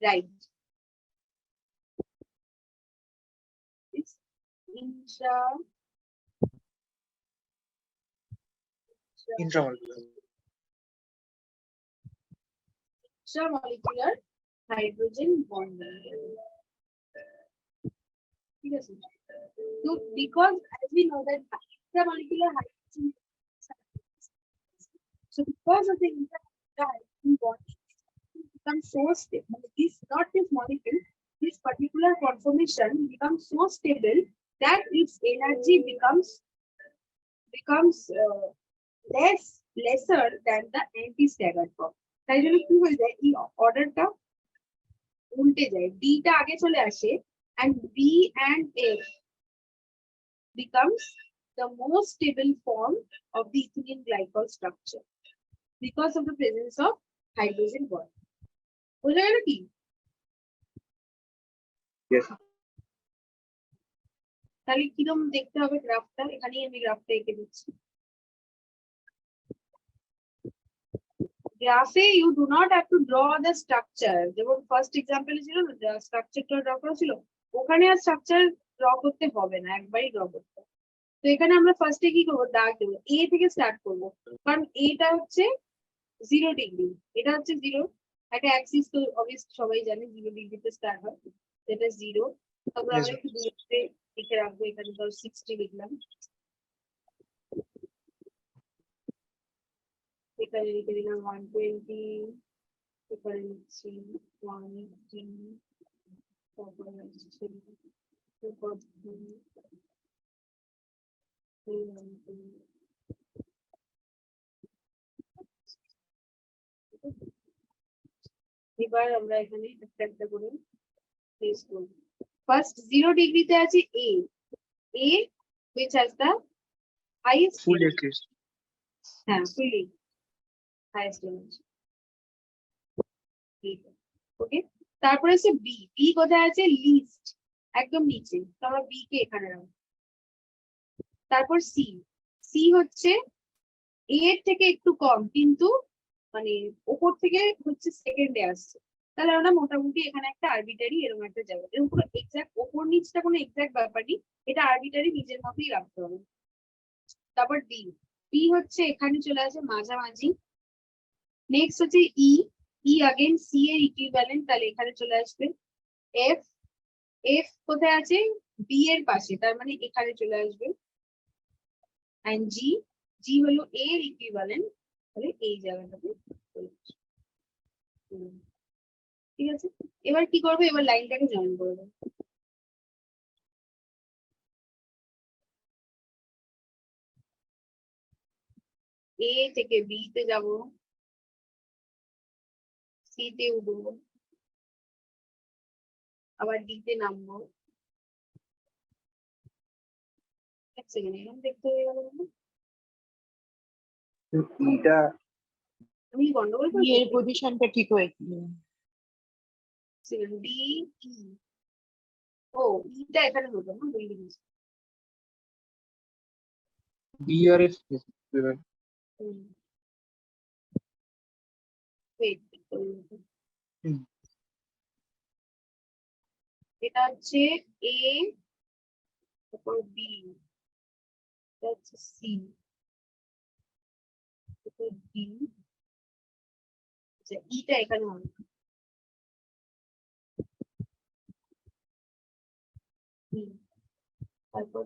Right. It's intramolecular hydrogen bond. ঠিক আছে? So because as we know that intramolecular hydrogen, so because of the intramolecular hydrogen bonding, it becomes so stable. Not this molecule, this particular conformation becomes so stable that its energy becomes lesser than the anti-staggered form. তাই জন্য কি হয়ে যায়? এই অর্ডারটা উল্টে যায়, D টা আগে চলে আসে and B and F becomes the most stable form of the ethylene glycol structure because of the presence of hydrogen bond. বোঝা গেল কি? Yes. তাহলে কিরকম দেখতে হবে গ্রাফটা? এখানেই আমি গ্রাফটা এঁকে দিচ্ছি। গ্রাফে you do not have to draw the structure. যেমন ফার্স্ট এক্সাম্পল ছিল না, স্ট্রাকচারটা ড্র করা ছিল, ওখানে আর স্ট্রাকচার ড্র করতে হবে না, একবারই ড্র করতে হবে। তো এখানে আমরা ফার্স্টে কি করবো? দাগ দেবো, এ থেকে স্টার্ট করবো, কারণ এটা হচ্ছে 0 ডিগ্রি, এটা হচ্ছে 0, একটা অ্যাক্সিস তো অবভিয়াসলি সবাই জানে 0 ডিগ্রিতে স্টার্ট হয়, এটা 0। তারপর আমরা একটু দূরে লিখে রাখবো, এখানে ধর 60 লিখলাম, এখানে লিখে দিলাম 120, এখানে লিখছি 180, তারপরে আসছে 240, এবার আমরা এখানে একটা একটা করে প্লেস করব। ফার্স্ট 0 ডিগ্রিতে আছে A, A which has the highest full edges. fully highest energy. ওকে, তারপরে আছে বি। বি কোথায় আছে? লিস্ট, একদম নিচে। তো আমরা বি কে এখানে রাখবো। তারপর সি। সি হচ্ছে এ এর থেকে একটু কম, কিন্তু মানে ওপর থেকে হচ্ছে সেকেন্ডে আসছে। তাহলে আমরা মোটামুটি এখানে একটা আরবিটারি এরকম একটা জায়গা, এরকম পুরো এক্সাক্ট ওপর নিচটা কোনো এক্সাক্ট ব্যাপার নেই, এটা আরবিটারি নিজের মতোই রাখতে হবে। তারপর ডি। ডি হচ্ছে এখানে চলে আসে মাঝামাঝি। নেক্সট হচ্ছে ই। ই अगेन সি এর ইকুইভ্যালেন্ট, তাহলে এখানে চলে আসবে। এফ। এফ কোথায় আছে? বি এর পাশে, তার মানে এখানে চলে আসবে। এন্ড জি। জি হলো এ এর ইকুইভ্যালেন্ট, তাহলে এই জায়গাটাতে চলে আসবে। ঠিক আছে, এবার কি করবো? এবার লাইনটাকে জয়েন করে দেবো। এ থেকে বি তে যাব, সি তে উঠবো, আবার ডি তে নামবো। এক সেকেন্ড, এরকম দেখতে হয়ে গেল না? এটা আমি গন্ডগোল বি এর পজিশনটা ঠিক হয়েছে। করছি। D E. ও, ইটা এখানে হতো না, বিল্ডিং। বি আর এফ level. ওয়েট, হুম। এটা হচ্ছে এ, তারপর বি, এটা হচ্ছে সি, তারপর ডি। আচ্ছা, ইটা এখানে হবে। তারপর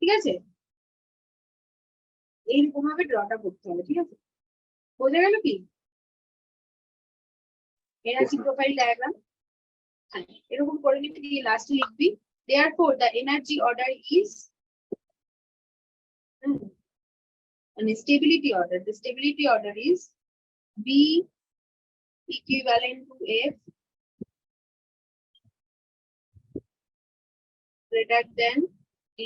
ঠিক আছে, এইরকম ভাবে ড্রটা করতে হবে। ঠিক আছে, বোঝা গেল কি? এনার্জি প্রোফাইল ডায়াগ্রাম এরকম করে নিবি, দিয়ে লাস্টে লিখবি therefore the energy order is মানে stability order. The stability order is B equivalent to F greater than D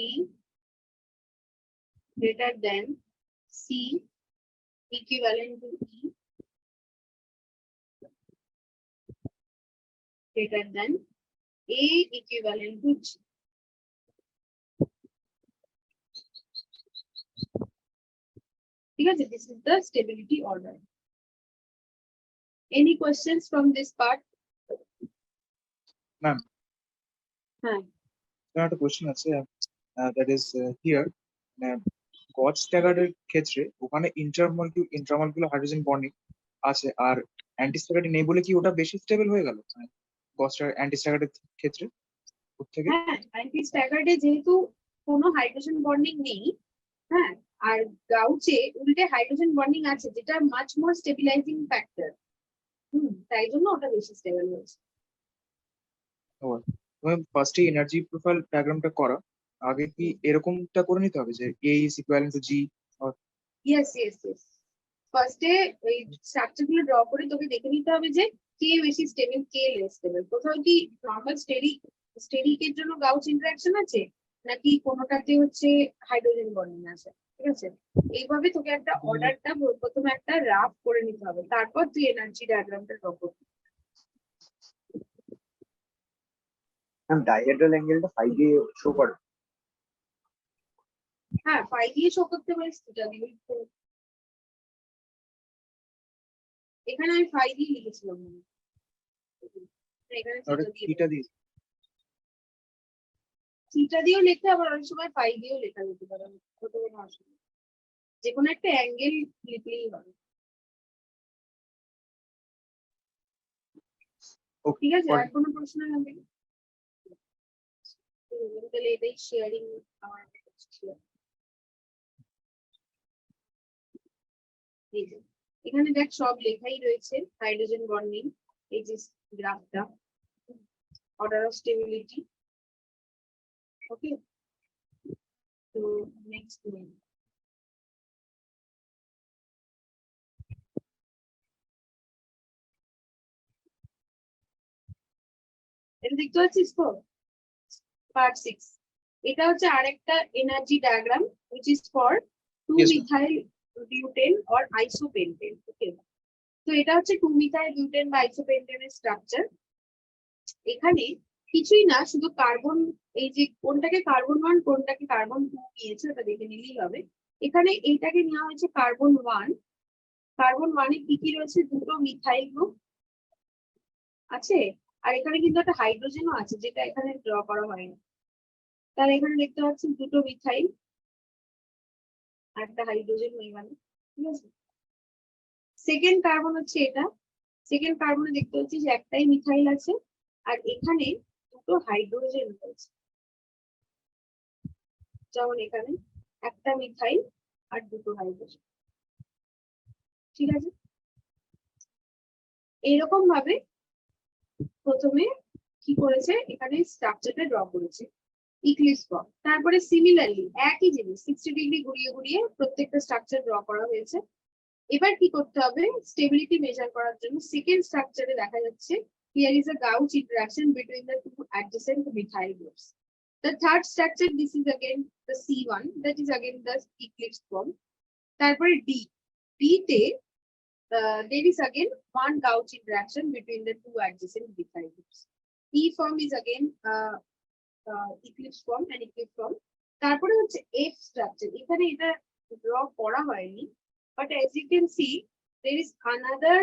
greater than C equivalent to E greater than A equivalent to G. ঠিক আছে, this is the stability order. Any questions from this part? Ma'am, হ্যাঁ, there are a question আছে that is here. গজ স্ট্যাগার্ডের ক্ষেত্রে ওখানে intermolecular hydrogen bonding আছে, আর anti স্ট্যাগার্ডে নেই বলে কি ওটা বেশি স্টেবল হয়ে গেল গজ অ্যান্টি স্ট্যাগার্ডের ক্ষেত্রে ওর থেকে? হ্যাঁ, অ্যান্টি স্ট্যাগার্ডে যেহেতু কোনো হাইড্রোজেন বন্ডিং নেই, হ্যাঁ, আর গাউচে উল্টে হাইড্রোজেন বন্ডিং আছে, যেটা মাচ মোর স্টেবিলাইজিং ফ্যাক্টর। তাই জন্য ওটা বেশি স্টেবল হয়েছে। ফার্স্টে এনার্জি প্রোফাইল ডায়াগ্রামটা করা আগে কি এরকমটা করে নিতে হবে যে A is equivalent to G? Yes yes yes, ফার্স্টে ওই স্ট্রাকচার গুলো ড্র করে তোকে দেখে নিতে হবে যে কে বেশি স্টেবল, কে লেস স্টেবল। কোথাও কি নর্মাল স্টেরিকের জন্য গাউচ ইন্টারাকশন আছে, নাকি কোনোটাতে হচ্ছে হাইড্রোজেন বন্ডিং আছে। ঠিক আছে, এইভাবে তোকে একটা অর্ডারটা প্রথমে একটা রাফ করে নিতে হবে, তারপর তুই এনার্জি ডায়াগ্রামটা ড্র করবি। ডাইহেড্রাল অ্যাঙ্গেলটা 5 দিয়ে শো করে। হ্যাঁ, 5 দিয়ে শো করতে পারিস, থিটা দিয়ে। এখানে আমি 5 দিয়ে লিখেছিলাম মনে হয়। এখানে থিটা দিয়ে থিটা দিয়েও লেখা, আবার অনেক সময় 5 দিয়েও লেখা যেতে পারে, ছোট কোনো অসুবিধা নেই। যেকোনো একটা অ্যাঙ্গেল লিখলেই হবে। ঠিক আছে, আর কোনো প্রশ্ন হবে? তাহলে এটাই শেয়ারিং আমার ছিল। এই যে এখানে দেখ সব লেখাই রয়েছে হাইড্রোজেন বন্ডিং, এই যে গ্রাফটা, অর্ডার অফ স্টেবিলিটি। ওকে, তো নেক্সট এটা দেখতে পাচ্ছিস তো পার্ট 6। এটা হচ্ছে আরেকটা energy diagram which is for 2 Yes, ma'am. methyl butane or isopentane। ওকে, তো এটা হচ্ছে 2 methyl butane বা আইসোপেন্টেনের স্ট্রাকচার। এখানে কিছুই না, শুধু কার্বন, এই যে কোনটাকে কার্বন 1 কোনটাকে কার্বন 2 নিয়েছে ওটা দেখে নিলেই হবে। এখানে এইটাকে নেওয়া হয়েছে কার্বন 1। কার্বন 1 এ কি কি রয়েছে, দুটো মিথাইল গ্রুপ আছে, আর এখানে কিন্তু একটা হাইড্রোজেনও আছে যেটা এখানে ড্র করা হয়নি। তাহলে এখানে দেখতে পাচ্ছি দুটো মিথাইল আর একটা হাইড্রোজেন হয়ে গেল, ঠিক আছে। সেকেন্ড কার্বন হচ্ছে এটা, সেকেন্ড কার্বনে দেখতে পাচ্ছি যে একটাই মিথাইল আছে আর এখানে দুটো হাইড্রোজেন রয়েছে, যেমন এখানে একটা মিথাইল আর দুটো হাইড্রোজেন, ঠিক আছে। এইরকম ভাবে প্রথমে কি করেছে, এখানে স্ট্রাকচারটা ড্র করেছে ইক্লিপস ফর্ম। তারপরে সিমিলারলি একই জিনিস 60 ডিগ্রি ঘুরিয়ে ঘুরিয়ে প্রত্যেকটা স্ট্রাকচার ড্র করা হয়েছে। এবার কি করতে হবে, স্টেবিলিটি মেজার করার জন্য সেকেন্ড স্ট্রাকচারে দেখা যাচ্ছে here is a gauge interaction between the two adjacent methyl groups. The third structure, this is again the C1, that is again the eclipse form. তারপরে D তে there is again one gauge interaction between the two adjacent methyl groups. E form is again eclipse form and eclipse form. তারপরে হচ্ছে F structure, এখানে এটা draw করা হয়নি, but as you can see there is another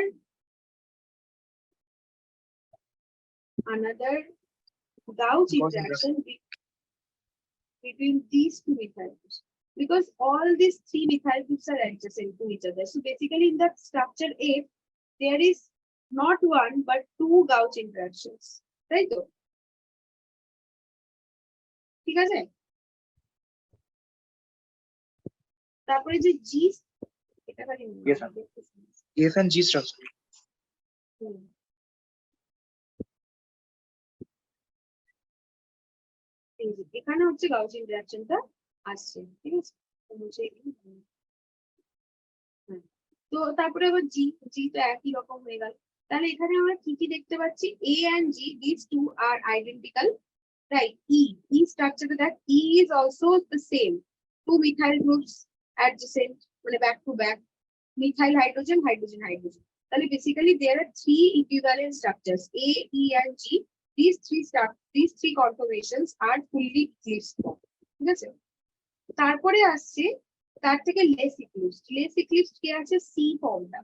gauge interaction between these two methyl groups, because all these three methyl groups are adjacent to each other. So basically in the structure F there is not one but two gauge interactions, right? ঠিক আছে। তারপরে যে G, এটা খালি Yes, ma'am. F and G structure. এখানে হচ্ছে Gauss ইন্টারঅ্যাকশনটা আসছে, ঠিক আছে। তো তারপরে আবার জি, জি তো একই রকম হয়ে গেল। তাহলে এখানে আমরা কি কি দেখতে পাচ্ছি, A and G these two are identical, right? E structure that E is also the same, two methyl groups adjacent, মানে back to back, methyl hydrogen hydrogen hydrogen. তাহলে basically there are three equivalent structures A, E and G. These three conformations are fully eclipsed form, ঠিক আছে। তারপরে আসছে তার থেকে less ইক্লিপসড কি আছে, সি ফর্মটা।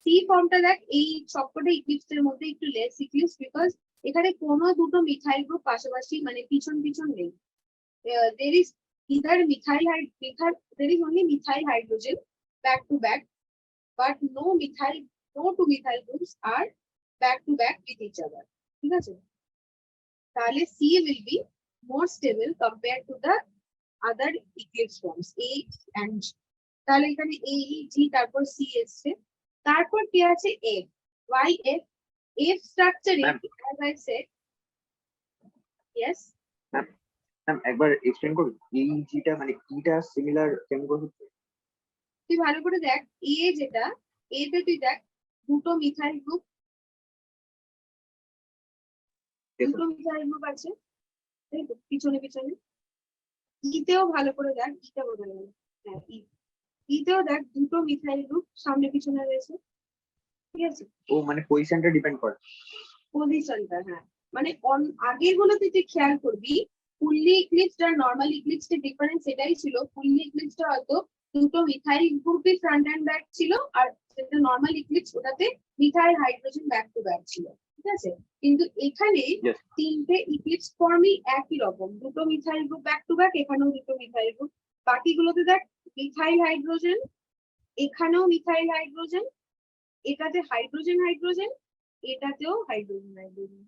সি ফর্মটা দেখ এই সবকটা ইক্লিপসের মধ্যে একটু লেস ইক্লিপস, বিকজ এখানে কোনো দুটো মিথাইল গ্রুপ পাশাপাশি মানে পিছন পিছন নেই। there is either there is only methyl hydrogen back to back, but no two methyl groups are back to back with each other, ঠিক আছে। তাহলে C will be more stable compared to the other eclipse forms A and G. তাহলে এখানে A, E, G তারপর C এসছে। তারপর কি আছে F, why F? F structure as I said, yes ma'am একবার এক্সপ্লেইন করুন এই জিটা মানে কিটা সিমিলার কেমন করে হচ্ছে? তুই ভালো করে দেখ, A যেটা, A তে তুই দেখ দুটো মিথাইল গ্রুপ আছে, তাই তো পিছনে পিছনে। ইতেও ভালো করে দেখ, ইটা বোঝা গেল, হ্যাঁ ইতেও দেখ দুটো মিথাইল গ্রুপ সামনে পিছনে রয়েছে, ঠিক আছে। ও মানে পজিশনটা ডিপেন্ড করে, পজিশনটা, হ্যাঁ মানে আগের গুলোতে তুই খেয়াল করবি ফুললি ইক্লিপসড আর নরমাল ইক্লিপসড এর ডিফারেন্স এটাই ছিল, ফুললি ইক্লিপসড হয়তো দুটো মিথাইল গ্রুপই ফ্রন্ট এন্ড ব্যাক ছিল, আর যেটা নরমাল ইক্লিপস ওটাতে methyl hydrogen back to back ছিল, ঠিক আছে। কিন্তু এখানে তিনটে ইক্লিপস ফর্মই একই রকম, দুটো methyl group back to back, এখানেও দুটো মিথাইল গ্রুপ, বাকিগুলোতে দেখ মিথাইল হাইড্রোজেন, এখানেও মিথাইল হাইড্রোজেন, এটাতে হাইড্রোজেন হাইড্রোজেন, এটাতেও হাইড্রোজেন হাইড্রোজেন,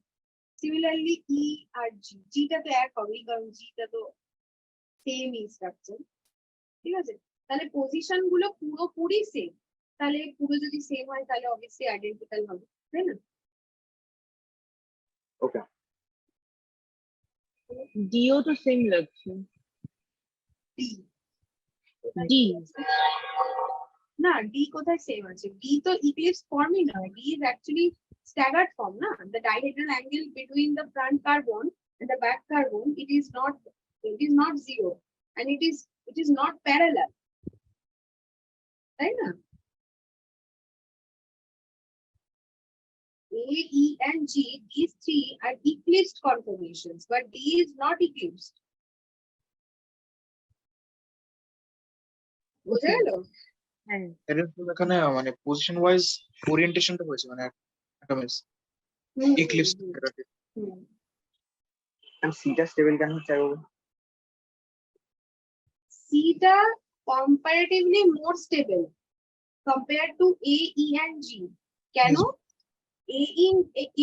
সিমিলারলি ই আর জি, জিটা তো এক হবেই কারণ জিটা তো সেমই স্ট্রাকচার, ঠিক আছে? তাহলে পজিশন গুলো পুরোপুরি সেম, তাহলে পুরো যদি সেম হয় তাহলে অবভিয়াসলি আইডেন্টিক্যাল হবে, তাই না? ওকে, ডিও তো সেম লাগছে। ডি ডি না, ডি কোথায় সেম আছে? ডি তো ইক্লিপস ফর্মই নয়, D is actually staggered form, না? The dihedral angle between the front carbon and the back carbon, it is not zero, and it is not parallel, তাই না? A, E, and G, these three are eclipsed conformations, but D is not eclipsed. বোঝা গেল? হ্যাঁ এর এখানে মানে position wise ওরিয়েন্টেশনটা হয়েছে মানে অ্যাটমের eclipse. Hmm. and theta stable কেন হচ্ছে আরো? Theta comparatively more stable compared to A, E, and G. কেন? A,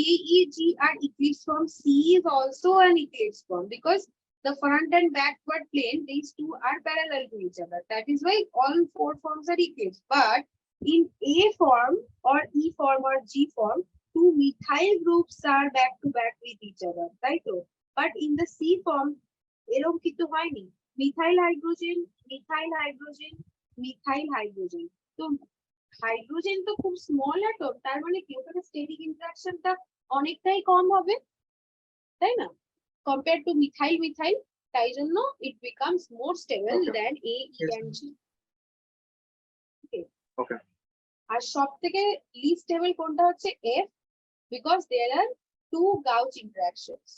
E, G are eclipse form. C is also an eclipse form because the front and backward plane, these two are parallel to each other. That is why all four forms are eclipse. But in A form or E form or G form, two methyl groups are back to back with each other, right? But in the C form, এরকম কিন্তু হয়নি। Methyl hydrogen, methyl hydrogen, methyl hydrogen. তো hydrogen তো খুব small atom, তার মানে কি ওখানে স্টেরিক ইন্টারঅ্যাকশনটা অনেকটাই কম হবে, তাই না? কম্পেয়ার টু মিথাইল মিথাইল, তাই জন্য it becomes more stable Okay. Than A, E Yes, and G. Okay. আর সব থেকে লিস্ট স্টেবল কোনটা হচ্ছে F, because there are two gauche interactions,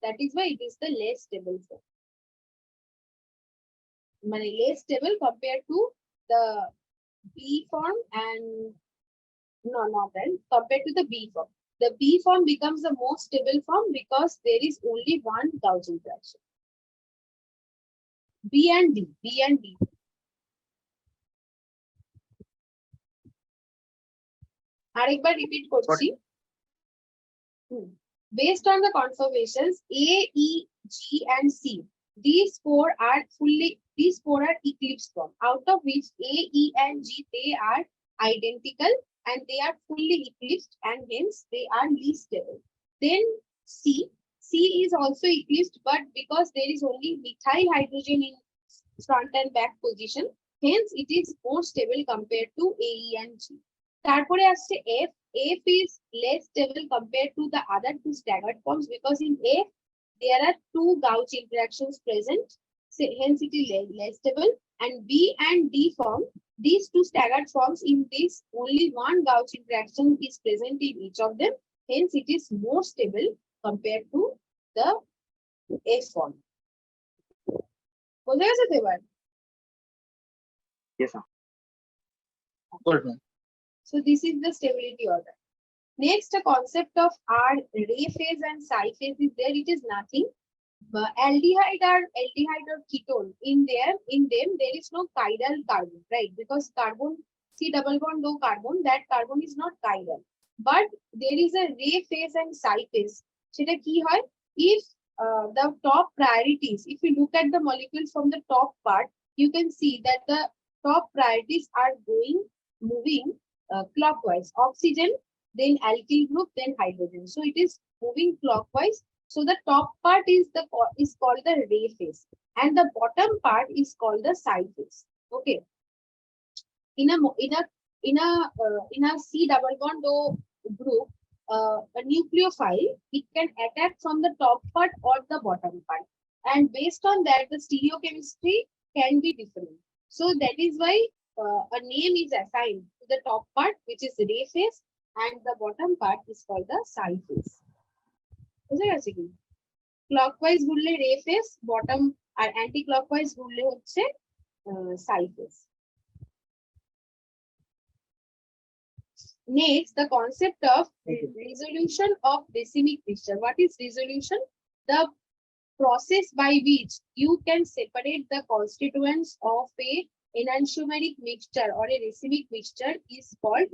that is why it is the less stable form, মানে less stable compare to the B form and no, not that. Compared to the B form. The B form becomes the most stable form because there is only one gauge interaction. B and D. B and D. আরেকবার repeat করছি। Based on the conformations A, E, G, and C, these four are eclipse form, out of which A, E, and G, they are identical and they are fully eclipsed, and hence they are least stable. Then C is also eclipsed, but because there is only methyl hydrogen in front and back position, hence it is more stable compared to A, E, and G. তারপরে আসছে F. F is less stable compared to the other two staggered forms because in F there are two gauge interactions present, so hence it is less stable. And B and D form, these two staggered forms, in this only one gauge interaction is present in each of them, hence it is more stable compared to the F form. বোঝা গেছে তো এবার? Yes, ma'am. So this is the stability order. Next, the concept of R ray phase and psi phase is there. It is nothing. Aldehyde or ketone, in them there is no chiral carbon, right? Because carbon, C double bond O carbon, that carbon is not chiral. But there is a ray phase and psi phase. সেটা কি হয়? If the top priorities, if you look at the molecules from the top part, you can see that the top priorities are moving clockwise. Oxygen, then alkyl group, then hydrogen. So it is moving clockwise. So the top part is called the ray phase, and the bottom part is called the psi phase. Okay. In a C double bond O group, a nucleophile, it can attack from the top part or the bottom part, and based on that, the stereochemistry can be different. So that is why a name is assigned to the top part, which is ray phase, and the bottom part is called the psi phase. বুঝা গেছে কি? Clockwise ঘুরলে রে phase, bottom আর anti clockwise ঘুরলে হচ্ছে psi phase. Next, the concept of resolution of racemic mixture. What is resolution? The process by which you can separate the constituents of a enantiomeric mixture or a racemic mixture is called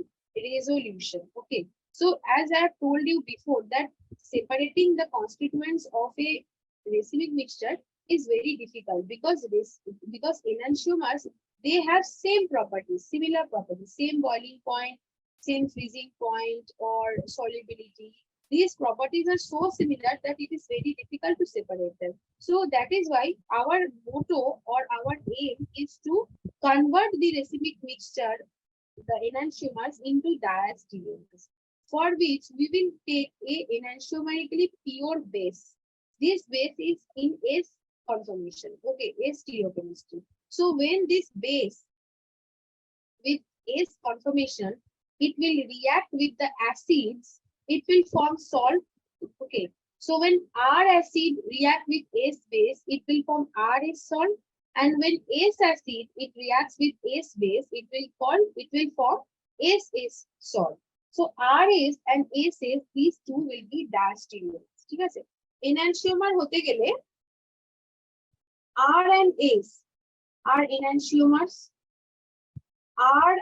resolution. Okay. So as I have told you before that separating the constituents of a racemic mixture is very difficult because because enantiomers, they have same properties, similar properties, same boiling point, same freezing point or solubility. These properties are so similar that it is very difficult to separate them. So that is why our motto or our aim is to convert the racemic mixture, the enantiomers, into diastereomers, for which we will take a enantiomerically pure base. This base is in S conformation, okay, S stereochemistry. So when this base with S conformation, it will react with the acids, it will form salt, okay. So when R acid react with S base, it will form RS salt, and when S acid it reacts with S base, it will form SS salt. So RS and SS, these two will be diastereomers. ঠিক আছে? Enantiomer হতে গেলে R and S are enantiomers. R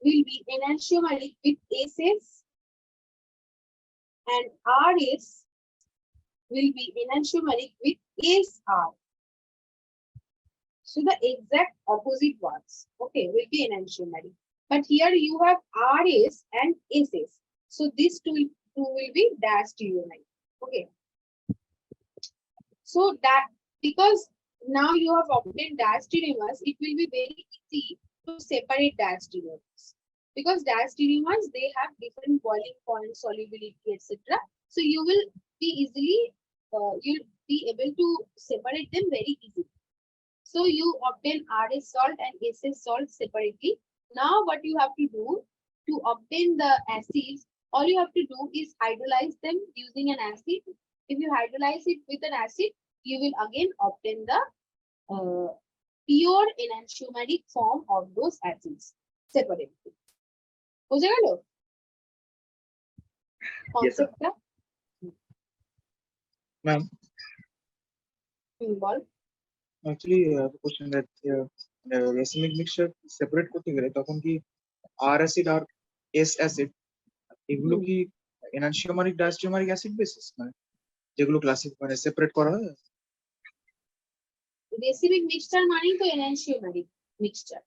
will be enantiomeric with SS, and RS will be enantiomeric with SR. So the exact opposite ones, okay, will be enantiomeric. But here you have RS and SS. So these two will be diastereomeric. Okay. So that because now you have obtained diastereomers, it will be very easy to separate diastereomers. Because diastereomers, they have different boiling point, solubility, etc. So you will be you'll be able to separate them very easily. So you obtain RS salt and SS salt separately. Now what you have to do to obtain the acids, all you have to do is hydrolyze them using an acid. If you hydrolyze it with an acid, you will again obtain the pure enantiomeric form of those acids separately. বুঝে গেল কনসেপ্টটা? Ma'am, ball. actually, the question that racemic mixture separate করতে গেলে তখন কি R acid আর S acid এগুলো কি enantiomeric diastereomeric acid basis, মানে যেগুলো ক্লাসিক মানে সেপারেট করা হয়? রেসিমিক মিক্সচার মানেই তো enantiomeric মিক্সচার।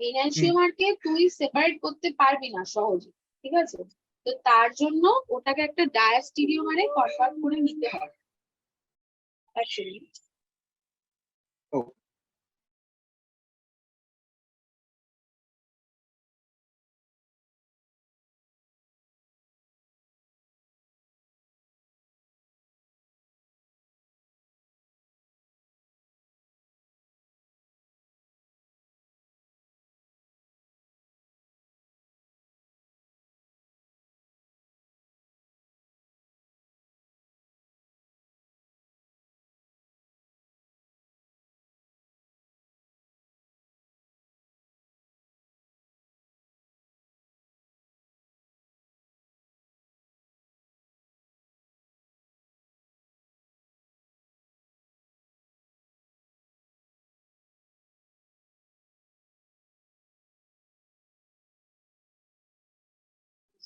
এনানসিওমারকে তুই সেপারেট করতে পারবি না সহজে, ঠিক আছে? তো তার জন্য ওটাকে একটা ডায়াস্টেরিওমারে কনভার্ট করে নিতে হবে অ্যাকচুয়ালি। ও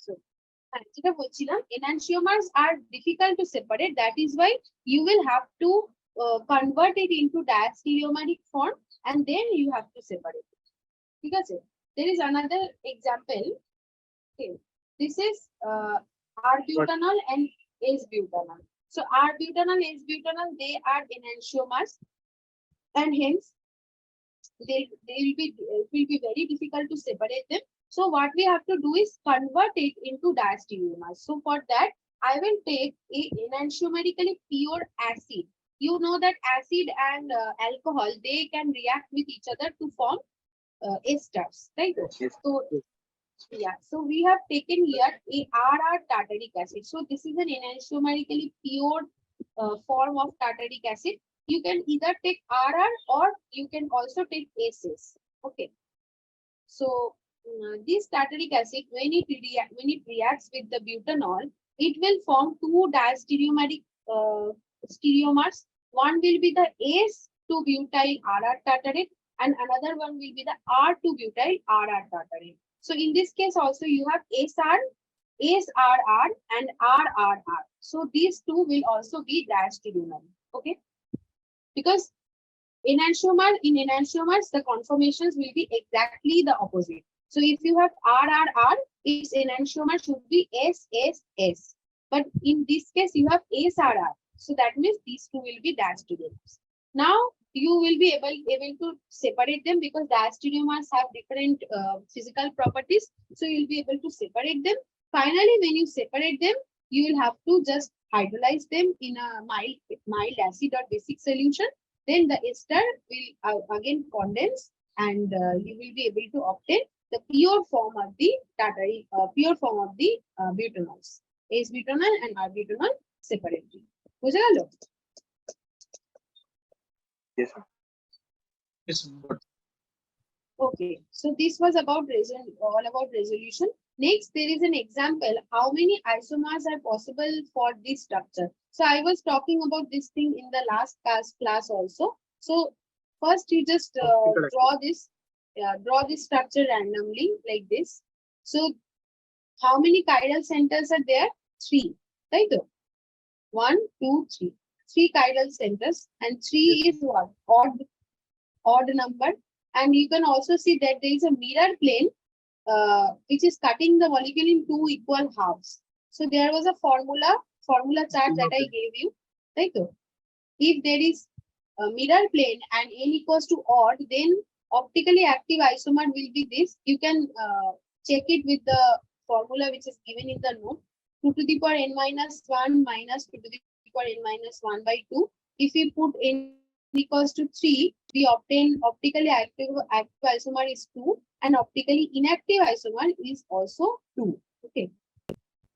So, যেটা বলছিলাম, enantiomers are difficult to separate. That is why you will have to convert it into diastereomeric form, and then you have to separate it. ঠিক আছে? There is another example. Okay. This is R-butanol and S-butanol. So R-butanol, S-butanol, they are enantiomers, and hence it will be very difficult to separate them. So what we have to do is convert it into diastereomers. So for that, I will take a enantiomerically pure acid. You know that acid and alcohol, they can react with each other to form esters, right? Yes. So yeah, so we have taken here a RR tartaric acid. So this is an enantiomerically pure form of tartaric acid. You can either take RR or you can also take SS. Okay. So this tartaric acid, when it reacts with the butanol, it will form two diastereomeric stereomers. One will be the S2-butyl RR tartarate, and another one will be the R2-butyl RR tartarate. So in this case also you have SRR and RRR. So these two will also be diastereomers. Okay, because in enantiomers the conformations will be exactly the opposite. So if you have RRR, its enantiomer should be SSS. But in this case you have SRR. So that means these two will be diastereomers. Now you will be able to separate them because diastereomers have different physical properties. So you will be able to separate them. Finally, when you separate them, you will have to just hydrolyze them in a mild acid or basic solution. Then the ester will again condense, and you will be able to obtain the pure form of the butanols, S-butanol and R-butanol separately. বুঝে গেল? Yes, sir. Yes, but Okay, so this was about all about resolution. Next, there is an example how many isomers are possible for this structure. So I was talking about this thing in the last class also. So first you just draw this structure randomly like this. So how many chiral centers are there? 3, right? 1, 2, 3. 3 chiral centers, and 3 is what? Odd number. And you can also see that there is a mirror plane which is cutting the molecule in 2 equal halves. So there was a formula chart that I gave you, right? If there is a mirror plane and n equals to odd, then optically active isomer will be this. You can check it with the formula which is given in the note. 2 to the power n minus 1 minus 2 to the power n minus 1 by 2. If we put n equals to 3, we obtain optically active isomer is 2 and optically inactive isomer is also 2. Okay.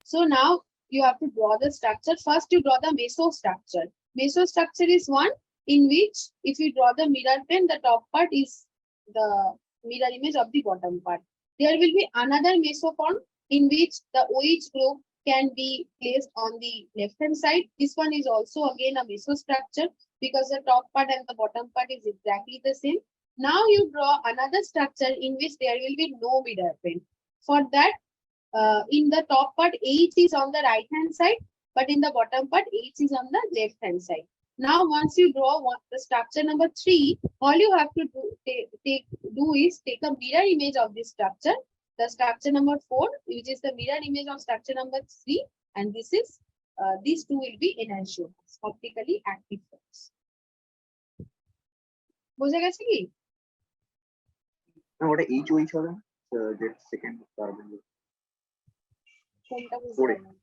So now you have to draw the structure. First you draw the mesostructure. Mesostructure is one in which if you draw the mirror plane, the top part is the mirror image of the bottom part. There will be another mesoform in which the OH group can be placed on the left hand side. This one is also again a mesostructure because the top part and the bottom part is exactly the same. Now you draw another structure in which there will be no mirror plane. For that, in the top part, H is on the right hand side, but in the bottom part, H is on the left hand side. Now, once you draw the structure number 3, all you have to do is take a mirror image of this structure. The structure number 4, which is the mirror image of structure number 3, and this is these two will be enantiomers, optically active forms. বুঝে গেছে কি? না ওটা HOH হবে না, যে second carbon কোনটা বুঝতে 4 পারলাম?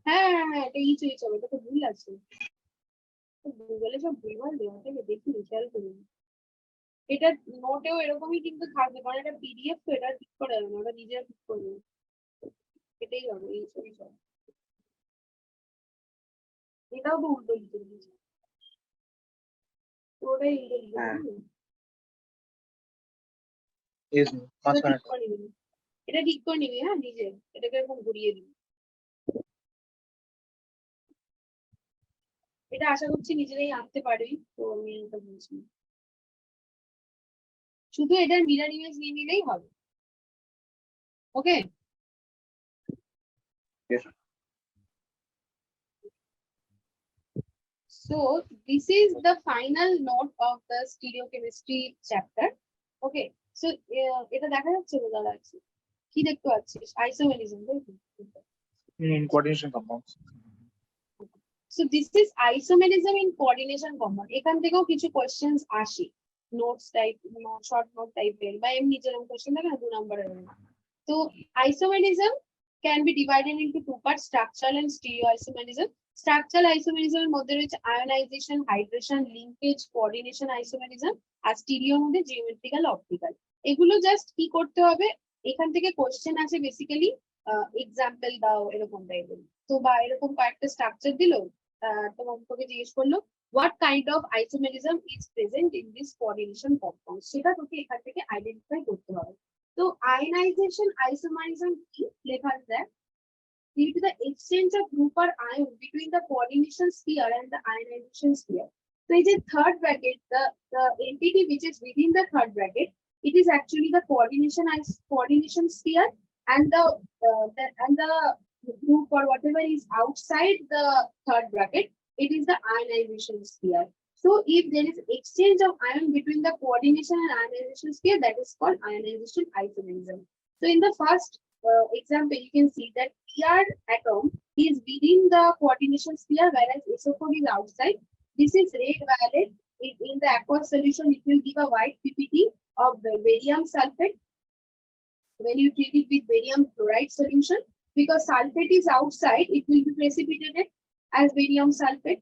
হ্যাঁ, এটা ইচ হবে, এটা তো ভুল আছে। গুগলে সব ভুলভাল দেওয়া থাকে, দেখি খেয়াল করিনি। এটা নোটেও এরকমই কিন্তু থাকবে, কারণ এটা পিডিএফ তো, এটা ঠিক করে দেবে না, ওটা নিজেরা ঠিক করবে। এটাই হবে, এই ছবি সব। এটাও তো উল্টো লিখে দিয়েছে, ওটাই উল্টো লিখে দিয়েছে। is এটা ঠিক করে নিবি, এটা ঠিক করে নিবি, হ্যাঁ নিজে, এটাকে এরকম ঘুরিয়ে দিবি। এটা আশা করছি নিজেরাই আঁকতে পারবি, তো আমি এটা বলছি। শুধু এটার মিরর ইমেজ নিয়ে নিলেই হবে। ওকে, Yes. so this is the final note of the stereochemistry chapter. Okay, so এটা দেখা যাচ্ছে তো দাদা, আছে কি দেখতে পাচ্ছিস? আইসোমেরিজম, তাই তো? in coordination compounds. So this is isomerism in coordination compound. এখান থেকেও কিছু কোশ্চেন্স আসে, নোটস টাইপ, শর্ট নোট টাইপের, বা এমনি যেরকম কোশ্চেন থাকে না 2 নম্বরের। তো isomerism can be divided into 2 parts, structural and stereoisomerism. Structural isomerism এর মধ্যে রয়েছে ionization, hydration, linkage, coordination isomerism, আর স্টিরিওর মধ্যে geometrical, optical। এগুলো জাস্ট কি করতে হবে, এখান থেকে কোশ্চেন আছে বেসিক্যালি, এক্সাম্পল দাও এরকম টাইপের। তো বা এরকম কয়েকটা স্ট্রাকচার দিল, তোকে জিজ্ঞেস করলো what kind of isomerism is present in this coordination compound, সেটা তোকে এখান থেকে আইডেন্টিফাই করতে হবে। তো ionization isomerism কি লেখা আছে? Due to the exchange of group or ion between the coordination sphere and the ionization sphere. So in the third bracket, the entity which is within the third bracket, it is actually the coordination sphere, and the group or whatever is outside the third bracket, it is the ionization sphere. So if there is exchange of ion between the coordination and ionization sphere, that is called ionization isomerism. So in the first example, you can see that Pr atom is within the coordination sphere, whereas SO4 is outside. This is red violet. In the aqueous solution, it will give a white PPT of the barium sulfate when you treat it with barium chloride solution. Because sulfate is outside, it will be precipitated as barium sulfate.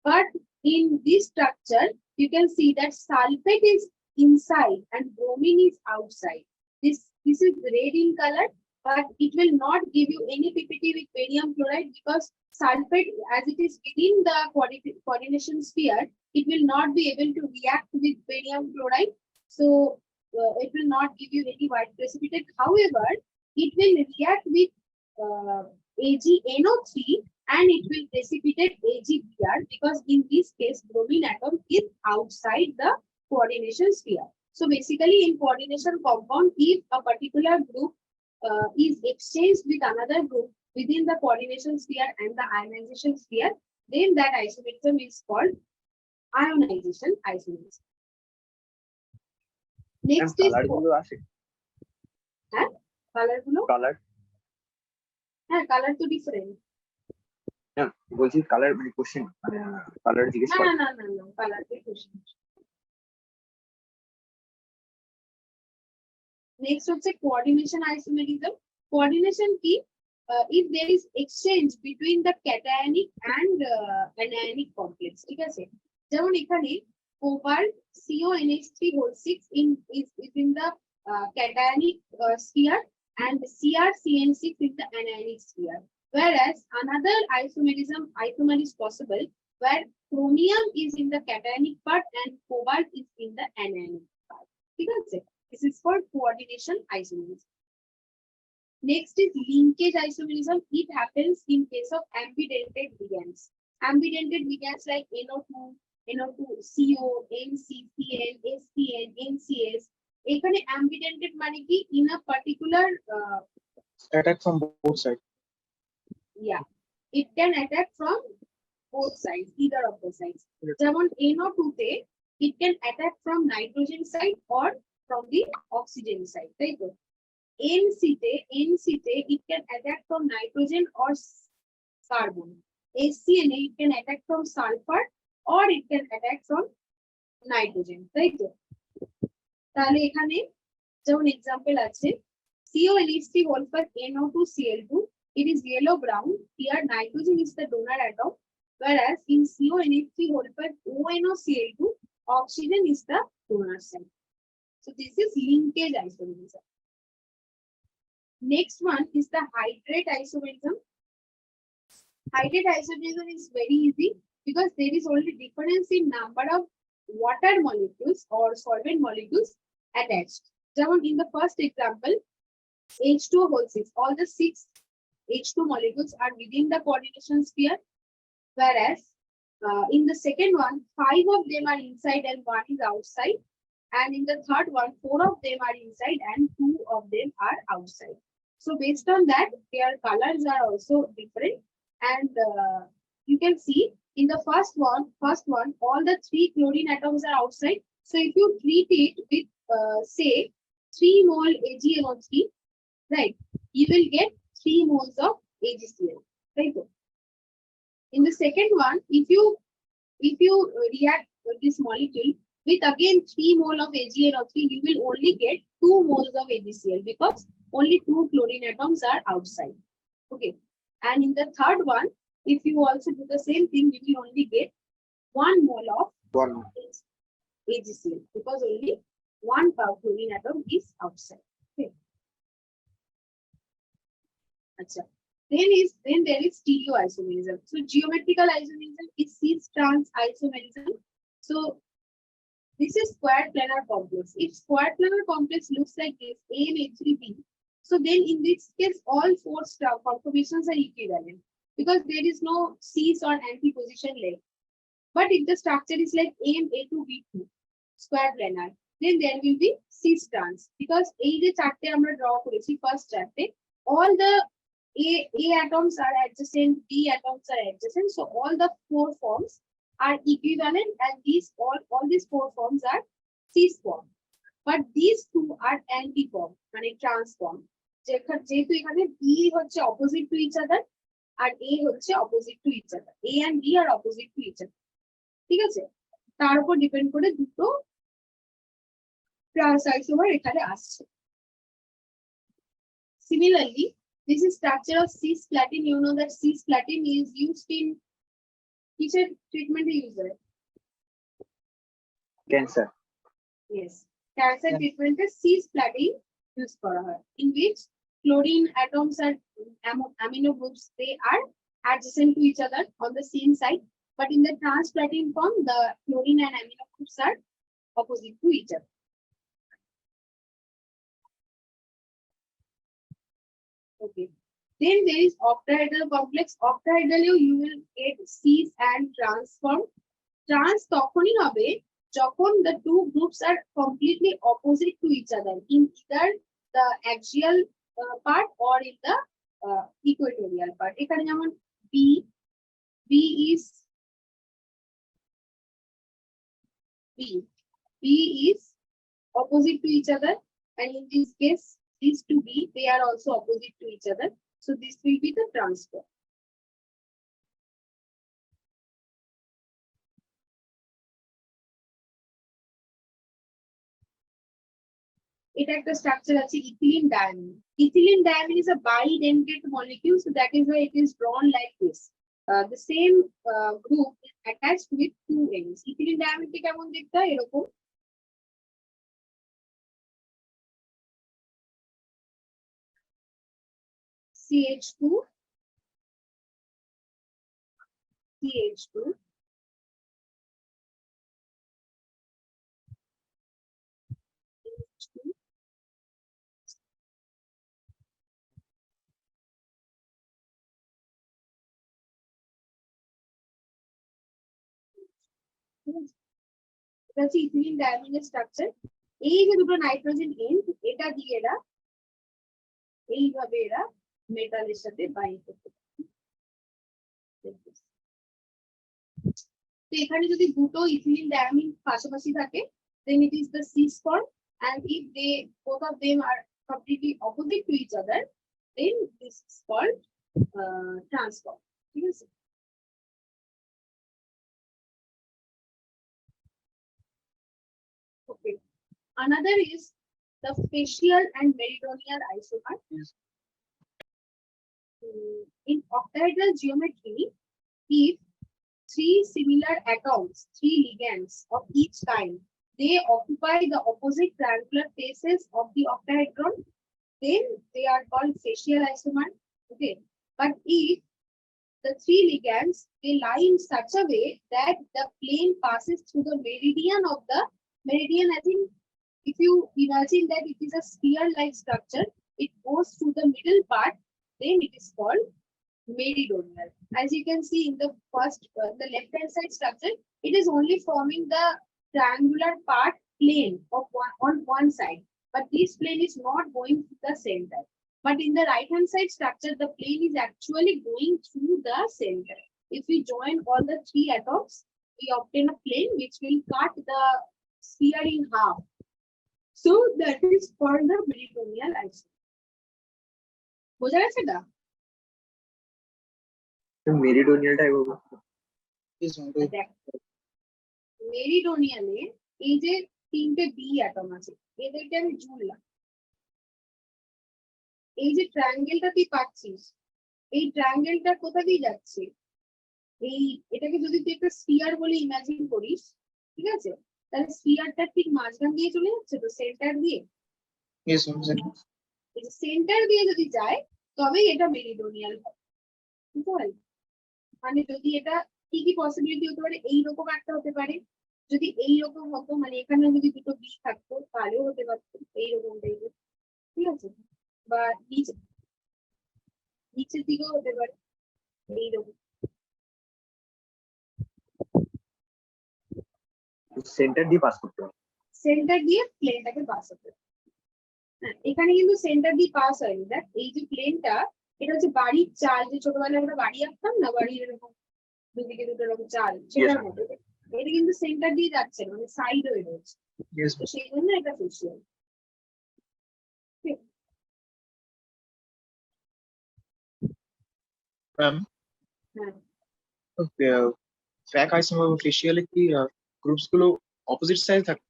But in this structure, you can see that sulfate is inside and bromine is outside. This is red in color, but it will not give you any PPT with barium chloride because sulfate, as it is within the coordination sphere, it will not be able to react with barium chloride. So it will not give you any white precipitate. However, it will react with AgNO3 and it will precipitate AgBr because in this case, bromine atom is outside the coordination sphere. So basically in coordination compound, if a particular group is exchanged with another group within the coordination sphere and the ionization sphere, then that isomerism is called ionization isomerism. Next is color gulo. Color. হ্যাঁ, color তো different. না বলছি colour মানে question colour জিজ্ঞেস না কর না না না color তে question. Next হচ্ছে coordination isomerism. Coordination কি? If there is exchange between the cationic and anionic complex, ঠিক আছে? যেমন এখানে cobalt CONH3 is in the cationic sphere and CrCN6 is the anionic sphere. Whereas another isomer is possible where chromium is in the cationic part and cobalt is in the anionic part. ঠিক আছে? This is called coordination isomerism. Next is linkage isomerism. It happens in case of ambidentate ligands. Ambidentate ligands like NO2, CO, NCCN, SCN, NCS. এখানে ambidentate মানে কি in a particular attack from both sides. Yeah, it can attack from both sides, either of the sides. Yes. যেমন NO2 তে it can attack from nitrogen side or from the oxygen side, তাই তো? NC তে it can attack from nitrogen or carbon. SCN it can attack from sulfur or it can attack from nitrogen, তাই তো? তাহলে এখানে যেমন example আছে CONH3 whole plus NO2Cl2, it is yellow brown. Here nitrogen is the donor atom, whereas in CONH3 whole plus ONOCl2, oxygen is the donor side. So this is linkage isomerism. Next one is the hydrate isomerism. Hydrate isomerism is very easy because there is only difference in number of water molecules or solvent molecules attached. যেমন in the first example, H2O whole 6, all the 6 H2 molecules are within the coordination sphere, whereas in the second one, 5 of them are inside and 1 is outside, and in the third one, 4 of them are inside and 2 of them are outside. So based on that, their colors are also different, and you can see in the first one, all the 3 chlorine atoms are outside. So if you treat it with say 3 mole AgNO3, right, you will get 3 moles of AgCl, right? In the second one, if you react with this molecule with again 3 mole of AgNO3, you will only get 2 moles of AgCl because only 2 chlorine atoms are outside. Okay, and in the third one, if you also do the same thing, you will only get 1 mole of AgCl because only 1 chlorine atom is outside. Okay. Achha. Then there is stereoisomerism. So geometrical isomerism is cis-trans isomerism. So this is square planar complex. If square planar complex looks like this, AMH3B, so then in this case, all 4 conformations are equivalent because there is no cis or anti-position leg. But if the structure is like AMA2B2, square planar, then there will be cis trans, because এই যে চারটে আমরা draw করেছি first চারটে, all the A atoms are adjacent, B atoms are adjacent, so all the four forms are equivalent, and all these four forms are cis form, but these two are anti form, মানে trans form, যেহেতু এখানে B হচ্ছে opposite to each other R A হচ্ছে opposite to each other, A and B are opposite to each other, ঠিক আছে, তার উপর depend করে দুটো ট্রান্স আইসোমার এখানে আসছে। Similarly, this is structure of cisplatin. You know that cisplatin is used in কিসের ট্রিটমেন্টে ইউজ হয়? Cancer. Yes, cancer treatment is cisplatin used করা হয়, in which chlorine atoms are amino groups, they are adjacent to each other on the same side, but in the transplatin form the chlorine and amino groups are opposite to each other. Okay, then there is octahedral complex. Octahedral you will get cis and trans form. Trans তখনই হবে যখন the two groups are completely opposite to each other in either the axial part or in the equatorial part. এখানে যেমন B is opposite to each other, and in this case these two B, they are also opposite to each other, so this will be the trans form. এটা একটা structure আছে ethylene diamine. Ethylene diamine is a bidentate molecule, so that is why it is drawn like this. The same group is attached with two ends. Ethylene diamine কে কেমন দেখতে হয়? এরকম CH2 CH2 এটা হচ্ছে ethylene ডায়ামিনের structure. এই যে দুটো nitrogen and, এটা দিয়ে এরা এইভাবে এরা মেটালের সাথে বাইন্ড করতে পারে। তো এখানে যদি দুটো ইথিলিন ডায়ামিন পাশাপাশি থাকে, then it is the cis form, and if they both of them are completely opposite to each other, then this is called trans form. ঠিক আছে? Okay. Another is the facial and meridional isomer. Yes. In octahedral geometry, if three similar atoms, three ligands of each kind, they occupy the opposite triangular faces of the octahedron, then they are called facial isomer. Okay, but if the three ligands, they lie in such a way that the plane passes through the meridian of the meridian, I think if you imagine that it is a sphere-like structure, it goes through the middle part, then it is called meridional. As you can see in the first, the left-hand side structure, it is only forming the triangular part plane of on one side, but this plane is not going to the center. But in the right-hand side structure, the plane is actually going through the center. If we join all the three atoms, we obtain a plane which will cut the sphere in half. So that is called the meridional isomer. বোঝা গেছে না? মেরিডোনিয়ালটা বলবো। মেরিডোনিয়ালে এই যে তিনটে B atom আছে, এদেরকে আমি জুড়লাম। এই যে ট্রায়াঙ্গেলটা তুই পাচ্ছিস, এই ট্রায়াঙ্গেলটা কোথা দিয়ে যাচ্ছে? এই এটাকে যদি তুই একটা স্ফিয়ার বলে ইমাজিন করিস, ঠিক আছে, তাহলে স্ফিয়ারটা ঠিক মাঝখান দিয়ে চলে যাচ্ছে তো, সেন্টার দিয়ে। সেন্টার দিয়ে যদি যায় তবেই এটা মেরিডোনিয়াল হবে, বুঝতে পারলি? মানে যদি এটা কি কি পসিবিলিটি হতে পারে, এইরকম একটা হতে পারে, যদি এইরকম হতো, মানে এখানে যদি দুটো বি থাকতো তাহলেও হতে পারতো এইরকম টাইপের, ঠিক আছে, বা নিচের দিকেও হতে পারে এইরকম। সেন্টার দিয়ে পাস করতে হবে। সেন্টার দিয়ে প্লেনটাকে পাস হতে হবে। হ্যাঁ, এখানে কিন্তু সেন্টার দিয়ে পাস হয়নি। দেখ এই যে প্লেনটা, এটা হচ্ছে বাড়ির চাল, যে ছোটবেলায় আমরা বাড়ি আঁকতাম না, বাড়ির এরকম দুদিকে দুটো এরকম চাল, সেটার মতো। এটা কিন্তু সেন্টার দিয়ে যাচ্ছে না, মানে সাইড হয়ে রয়েছে, Yes, তো সেই জন্য এটা ফেসিয়াল। ma'am. হ্যাঁ, Okay, ফ্যাক আইসোমার বা ফেসিয়ালে কি গ্রুপস গুলো অপোজিট সাইড থাকে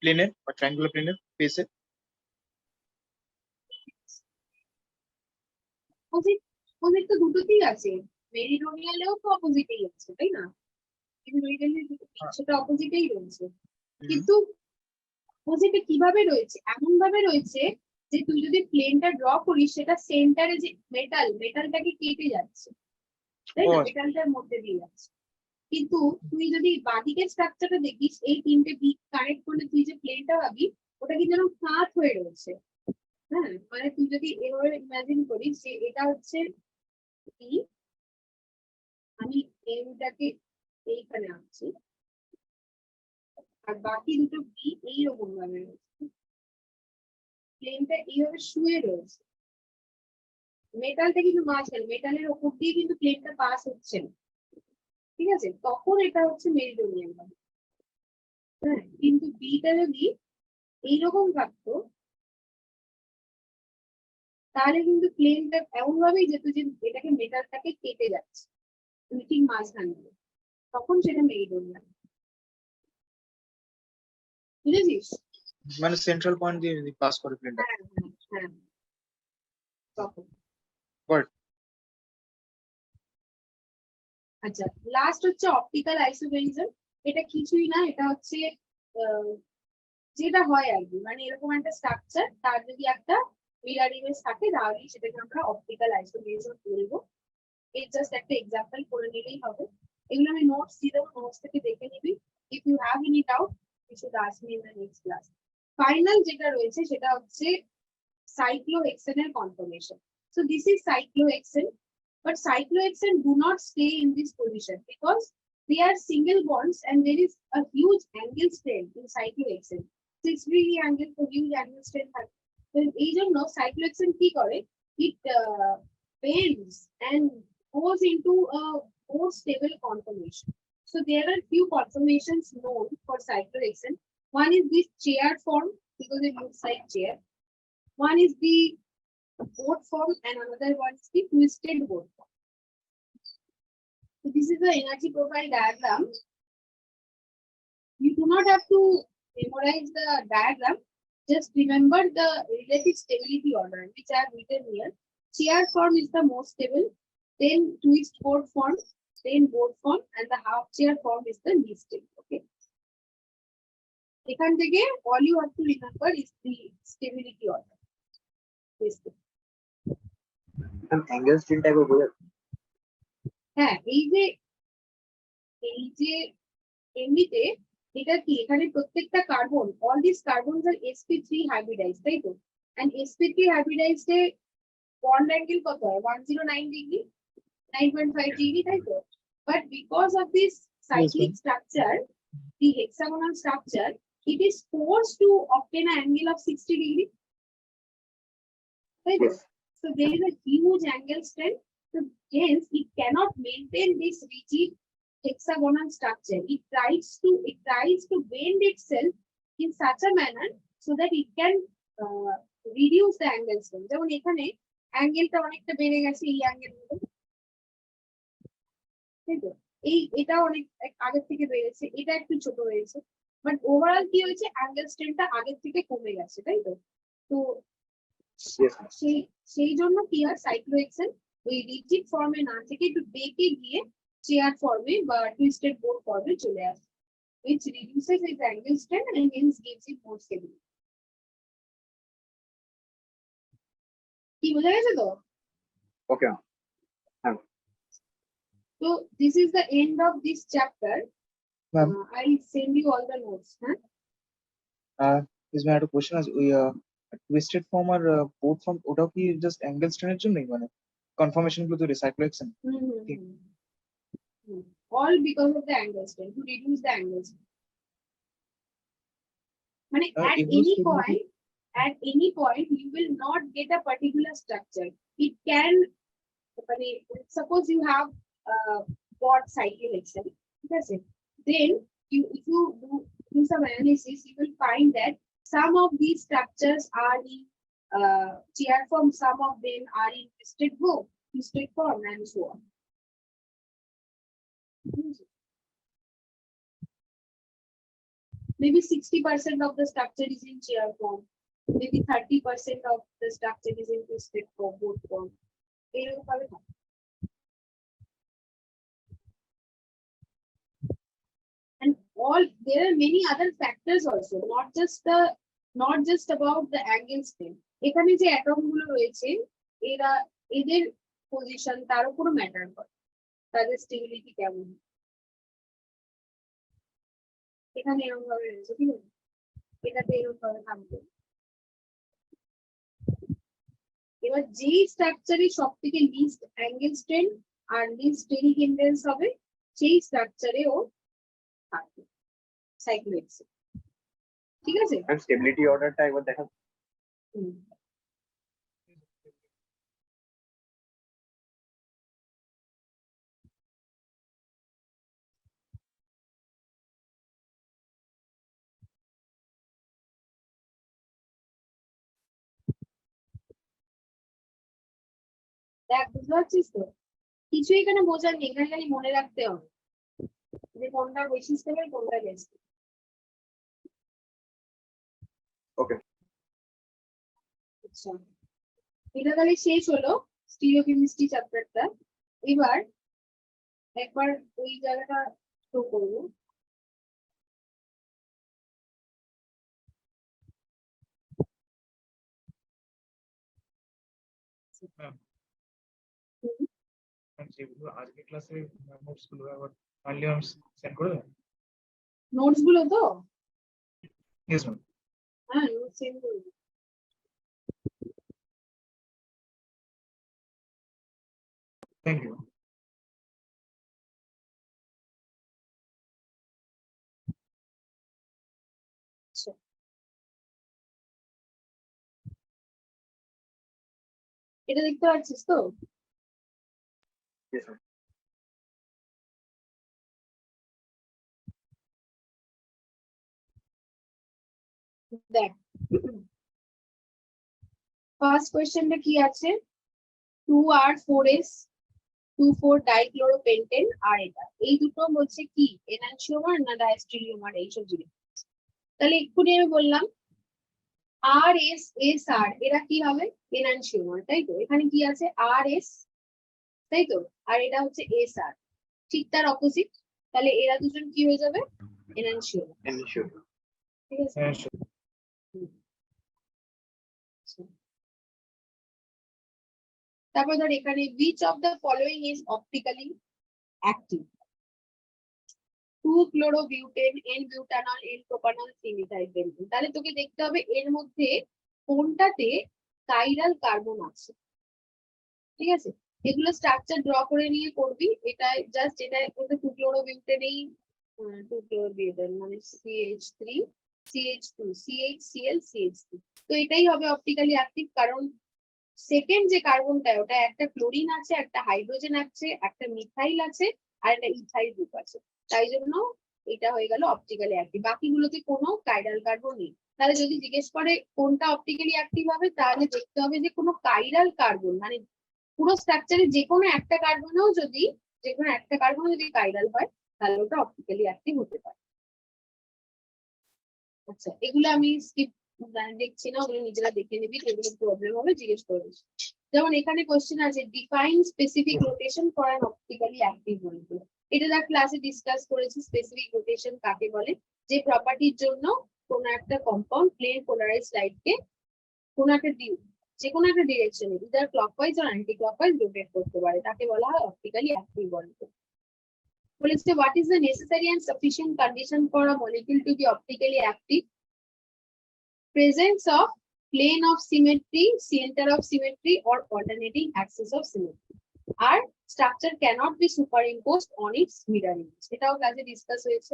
প্লেনের বা ট্রায়াঙ্গুলার প্লেনের ফেসে? অপোজিট অপোজিট তো দুটোতেই আছে, মেরিডোনিয়ালেও তো অপোজিটেই আছে, তাই না? কিন্তু মেরিডোনিয়াল সেটা অপোজিটেই রয়েছে, কিন্তু অপোজিটে কিভাবে রয়েছে? এমন ভাবে রয়েছে যে তুই যদি প্লেনটা ড্র করিস, সেটা সেন্টারে যে মেটালটাকে কেটে যাচ্ছে, তাই না? ও, মেটালটার মধ্যে দিয়ে যাচ্ছে। কিন্তু তুই যদি বাঁদিকের স্ট্রাকচারটা দেখিস, এই তিনটে দিক কানেক্ট করলে তুই যে প্লেনটা পাবি, ওটা কিন্তু যেন কাঁচ হয়ে রয়েছে। হ্যাঁ, মানে তুই যদি এভাবে ইমাজিন করিস যে এটা হচ্ছে বি, আমি এমটাকে এইখানে আনছি, আর বাকি দুটো বি এইরকম ভাবে রয়েছে, প্লেনটা এইভাবে শুয়ে রয়েছে, মেটালটা কিন্তু মাঝখানে, মেটালের ওপর দিয়ে কিন্তু প্লেনটা পাস হচ্ছে না, ঠিক আছে? তখন এটা হচ্ছে মেরিডোনিয়ান। হ্যাঁ, কিন্তু বিটা যদি এইরকম থাকতো, তাহলে কিন্তু প্লেনটা এমন ভাবেই যেত যে এটাকে মেটালটাকে কেটে যাচ্ছে, তুমি ঠিক মাঝখানে দিয়ে। তখন সেটা মেরিডোনিয়ান, বুঝেছিস? মানে সেন্ট্রাল পয়েন্ট দিয়ে পাস করে প্লেনটা। হ্যাঁ হ্যাঁ হ্যাঁ, তখন। বাট আচ্ছা, লাস্ট হচ্ছে অপটিক্যাল আইসোমেরিজম। এটা কিছুই না, এটা হচ্ছে আহ, যেটা হয় আর কি, মানে এরকম একটা স্ট্রাকচার, তার যদি একটা মিরার ইমেজ থাকে, তাহলেই সেটাকে আমরা অপটিক্যাল আইসোমেরিজম বলবো। এর জাস্ট একটা এক্সাম্পল করে নিলেই হবে। এগুলো আমি নোটস দিয়ে দেবো, নোটস থেকে দেখে নিবি। If you have any doubt, you should ask me in the next class. Final যেটা রয়েছে সেটা হচ্ছে cyclohexane conformation. So this is cyclohexane, but cyclohexane do not stay in this position because they are single bonds and there is a huge angle strain in cyclohexane. 6 degree angle to huge angle strain থাকে। তো এই জন্য cyclohexane কি করে? It bends and goes into a more stable conformation. So there are few conformations known for cyclohexane. One is this chair form because it looks like chair. One is the boat form and another one is the twisted boat form. So this is the energy profile diagram. You do not have to memorize the diagram. Just remember the relative stability order, which I have written here. Chair form is the most stable, then twist boat form, then boat form, and the half chair form is the least stable. Okay. এখান থেকে all you have to remember is the stability order. Angle স্টিলটা একবার বোঝা। হ্যাঁ, এই যে এমনিতে এটা কি, এখানে প্রত্যেকটা carbon, all this carbons are sp3 hybridized, তাই তো? এন্ড sp3 হাইব্রিডাইজড এ বন্ড অ্যাঙ্গেল কত হয়? 109 ডিগ্রি, 9.5 ডিগ্রি, তাই তো? But because of this cyclic structure, the hexagonal structure, it is forced to obtain an angle of 60 degree, right? Yes. So there is a huge angle strain, so hence it cannot maintain this rigid hexagonal structure. It tries to bend itself in such a manner so that it can reduce the angle strain. যেমন এখানে অ্যাঙ্গেলটা অনেকটা বেড়ে গেছে, এই অ্যাঙ্গেলগুলো, তাই তো? এটা অনেক আগের থেকে বেড়েছে, এটা একটু ছোট হয়েছে, বাট ওভারঅল কি হয়েছে? অ্যাঙ্গেল স্ট্রেনটা আগের থেকে কমে গেছে, তাই তো? তো সেই জন্য কি হয়, সাইক্লোহেক্সেন ওই রিজিড ফর্মে না থেকে একটু বেঁকে গিয়ে চেয়ার ফর্মে বা টুইস্টেড বোর্ড ফর্মে চলে আসে, which reduces its angle strain and hence gives it more stability. কি বোঝা গেছে তো? ওকে। So this is the end of this chapter. Ma'am. I'll send you all the notes. is my question as we twisted form R boat form ওটাও কি just angle স্ট্রেনের জন্যই, মানে confirmation গুলো তো cyclohexane? All because of the angle strain, to reduce the angle strain. মানে at এগুলো any stability point, you will not get a particular structure. It can, suppose you have got cycle excel, then if you do some analysis, you will find that some of these structures are in chair form, some of them are in twisted form, and so on. Maybe 60% of the structure is in chair form, maybe 30% of the structure is in twisted form, both form. And all, there are many other factors also, not just about the angle strain. এখানে যে atom গুলো রয়েছে, এদের position তার উপর matter করে, তাদের stability কেমন। এখানে এরকম ভাবে রয়েছে, ঠিক আছে, এটাতে এরকম ভাবে থাকবে। এবার যেই স্ট্রাকচারে সব থেকে লিস্ট অ্যাঙ্গেল স্ট্রেন আর লিস্ট স্টেরিক ইন্ডেন্স হবে, সেই স্ট্রাকচারেও থাকবে সাইক্লোহেক্স, ঠিক আছে। স্টেবিলিটি অর্ডারটা একবার দেখা। দেখ, বুঝতে পারছিস তো, কিছু এখানে বোঝার নেই, এখানে খালি মনে রাখতে হবে যে কোনটা বেশি স্টেবল, কোনটা লেস। ওকে, আচ্ছা, এটা তাহলে শেষ হলো স্টিরিওকেমিস্ট্রি চ্যাপ্টারটা। এবার একবার ওই জায়গাটা শো করবো। যেগুলো আজকে ক্লাসে নোটস গুলো আবার কাইন্ডলি সেন্ড করে দেবেন। নোটস গুলো তো, ইয়েস ম্যাম। হ্যাঁ, নোটস সেন্ড করবো। Thank you. এটা দেখতে পাচ্ছিস তো? yes, ma'am. দেখ, ফার্স্ট কোয়েশ্চেনটা কি আছে, 2R4S 2,4-ডাইক্লোরোপেন্টেন, আর এটা এই দুটো হচ্ছে কি এনানশিওমার না ডায়াস্টেরিওমার, এইসব জিনিস। তাহলে এক্ষুনি আমি বললাম RS/SR এরা কি হবে, এনানশিওমার, তাই তো। এখানে কি আছে RS, তাই তো, আর এটা হচ্ছে SR, ঠিক তার অপোজিট। তাহলে এরা দুজন কি হয়ে যাবে, এনানশিওমার, ঠিক আছে। তারপর ধর এখানে which of the following is optically active, 2-chlorobutane, N-butanol, N-propanol, C-methyl-benzene। তাহলে তোকে দেখতে হবে এর মধ্যে কোনটাতে কাইরাল কার্বন আছে, ঠিক আছে। এগুলো স্ট্রাকচার ড্র করে নিয়ে করবি। এটা জাস্ট এটা 2-chlorobutane, 2-chlorobutane মানে CH3 CH2 CHCl CH3, তো এটাই হবে অপটিক্যালি অ্যাক্টিভ। কারণ সেকেন্ড যে কার্বনটা, ওটা একটা ক্লোরিন আছে, একটা হাইড্রোজেন আছে, একটা মিথাইল আছে, আর একটা ইথাইল গ্রুপ আছে, তাই জন্য এটা হয়ে গেল অপটিক্যালি অ্যাক্টিভ। বাকিগুলোতে কোনো কাইরাল কার্বন নেই। তাহলে যদি জিজ্ঞেস করে কোনটা অপটিক্যালি অ্যাক্টিভ হবে, তাহলে দেখতে হবে যে কোনো কাইরাল কার্বন, মানে পুরো স্ট্রাকচারে যে কোনো একটা কার্বনেও যদি কাইরাল হয়, তাহলে ওটা অপটিক্যালি অ্যাক্টিভ হতে পারে। আচ্ছা, এগুলো আমি স্কিপ দেখছি না, ওগুলো নিজেরা দেখে নিবি, এগুলো প্রবলেম হবে জিজ্ঞেস করবি। যেমন এখানে কোশ্চেন আছে define specific rotation for an optically active molecule. এটা যা ক্লাসে ডিসকাস করেছি, স্পেসিফিক রোটেশন কাকে বলে, যে প্রপার্টির জন্য কোনো একটা কম্পাউন্ড প্লেন পোলারাইজড লাইটকে কোনো একটা যে কোনো একটা ডিরেকশনে ইদার ক্লকওয়াইজ আর অ্যান্টি ক্লকওয়াইজ রোটেট করতে পারে, তাকে বলা হয় অপটিক্যালি অ্যাক্টিভ মলিকিউল। বলেছে what is the necessary and sufficient condition for a molecule to be optically active? Presence of plane of symmetry, center of symmetry, or alternating axis of symmetry. Our structure cannot be superimposed on its mirror image. এটাও ক্লাসে discuss হয়েছে।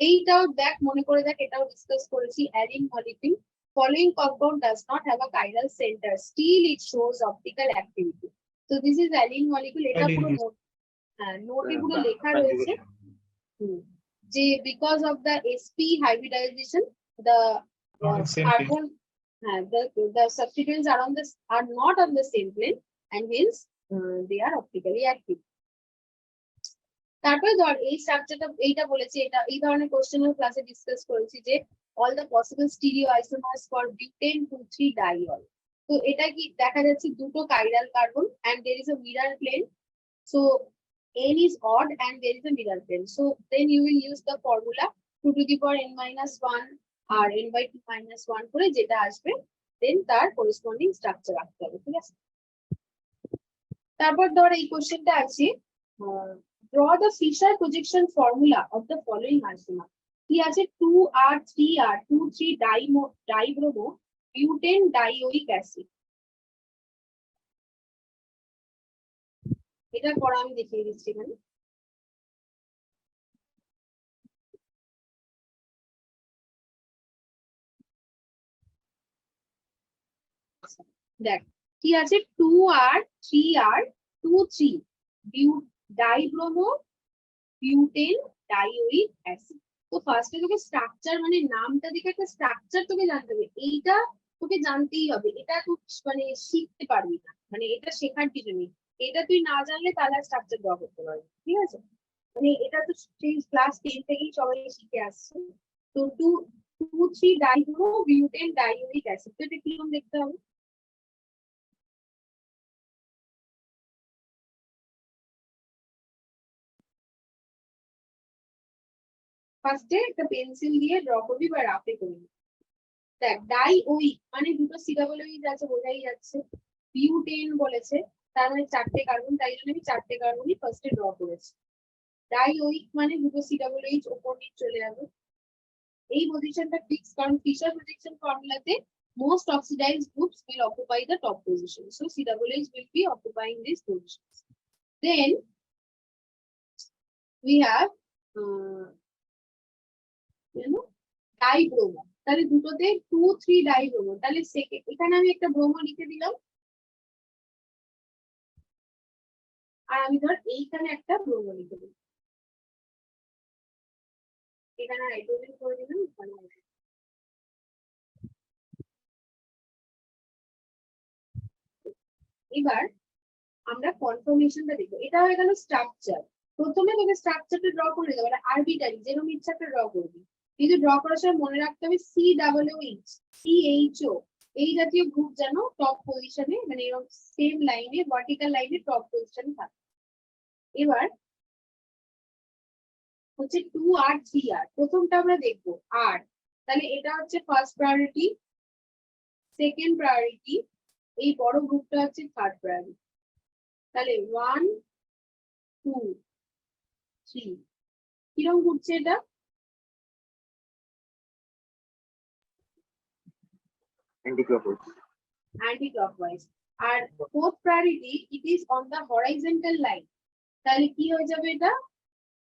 এইটাও দেখ, মনে করে দেখ, এটাও discuss করেছি। অ্যালিন molecule following compound does not have a chiral center, still it shows optical activity. So this is allene molecule. এটা পুরো নোট, হ্যাঁ নোটে পুরো লেখা রয়েছে যে because of the sp hybridization the carbon, the substituents are on the are not on the same plane and hence they are optically active. তারপরে ধর এই স্ট্রাকচারটা, এইটা বলেছি, এটা এই ধরনের কোশ্চেনের ক্লাসে ডিসকাস করেছি যে all the possible stereoisomers for butane 2,3 diol. তো এটা কি দেখা যাচ্ছে, দুটো chiral carbon and there is a mirror plane. So n is odd and there is a mirror plane. So then you will use the formula 2 to the power n minus 1 R n by 2 minus 1 করে যেটা আসবে, then তার corresponding structure রাখতে হবে, ঠিক আছে? তারপর ধর এই কোশ্চেনটা আছে, draw the Fisher projection formula of the following isomer. কি আছে, 2R 3R 2,3 dibromo butane dioic acid. এটা পড়া আমি দেখিয়ে দিচ্ছি এখানে। দেখ কি আছে, 2R 3R 2,3 dibromo butane ডাইওইক acid. তো ফার্স্টে তোকে স্ট্রাকচার মানে নামটা দেখে একটা স্ট্রাকচার তোকে জানতে হবে, এইটা তোকে জানতেই হবে, এটা তুই মানে শিখতে পারবি না, মানে এটা শেখার কিছু নেই, এটা তুই না জানলে তাহলে স্ট্রাকচার ড্র করতে পারবি, ঠিক আছে? মানে এটা তো সেই ক্লাস 10 থেকেই সবাই শিখে আসছে। তো 2,3 ডাইব্রোমো বিউটেন ডাইওইক অ্যাসিড, তো এটা কিরকম দেখতে হবে? ফার্স্টে একটা পেন্সিল দিয়ে ড্র করবি বা রাফে করবি। দেখ ডাইওইক মানে দুটো সি ডাবল ওইচ আছে, বোঝাই যাচ্ছে। বিউটেন বলেছে, তার মানে 4টে কার্বন, তাই জন্য আমি 4টে কার্বনই ফার্স্টে ড্র করেছি। ডাইওইক মানে দুটো সি ডাবল ওইচ ওপর নিচ চলে যাবে। এই পজিশনটা ফিক্স, কারণ ফিশার প্রজেকশন ফর্মুলাতে most oxidized groups will occupy the top position, so C double H will be occupying these positions. Then we have dibromo, তাহলে দুটোতে 2,3 ডাইব্রোমো, তাহলে সেকেন্ড এখানে আমি একটা ব্রোমো লিখে দিলাম, আর আমি ধর এইখানে একটা ব্রোমো লিখে দিলাম, এখানে হাইড্রোজেন করে দিলাম, এখানে এবার আমরা কনফার্মেশনটা দেখবো। এটা হয়ে গেল স্ট্রাকচার। প্রথমে তোকে স্ট্রাকচারটা ড্র করে দেবো, আরবিটারি যেরকম ইচ্ছা একটা ড্র করবি, কিন্তু ড্র করার সময় মনে রাখতে হবে সি ডাবল এইচ CHO এই জাতীয় গ্রুপ যেন টপ পজিশনে, মানে এরকম সেম লাইনে ভার্টিক্যাল লাইনে টপ পজিশনে থাকে। এবার হচ্ছে 2R 3R, প্রথমটা আমরা দেখবো আর, তাহলে এটা হচ্ছে ফার্স্ট প্রায়োরিটি, সেকেন্ড প্রায়োরিটি, এই বড় গ্রুপটা হচ্ছে থার্ড প্রায়োরিটি। তাহলে 1 2 3 কিরকম ঘুরছে এটা? anti-clockwise. R fourth priority it is on the horizontal line, তাহলে কি হয়ে যাবে এটা?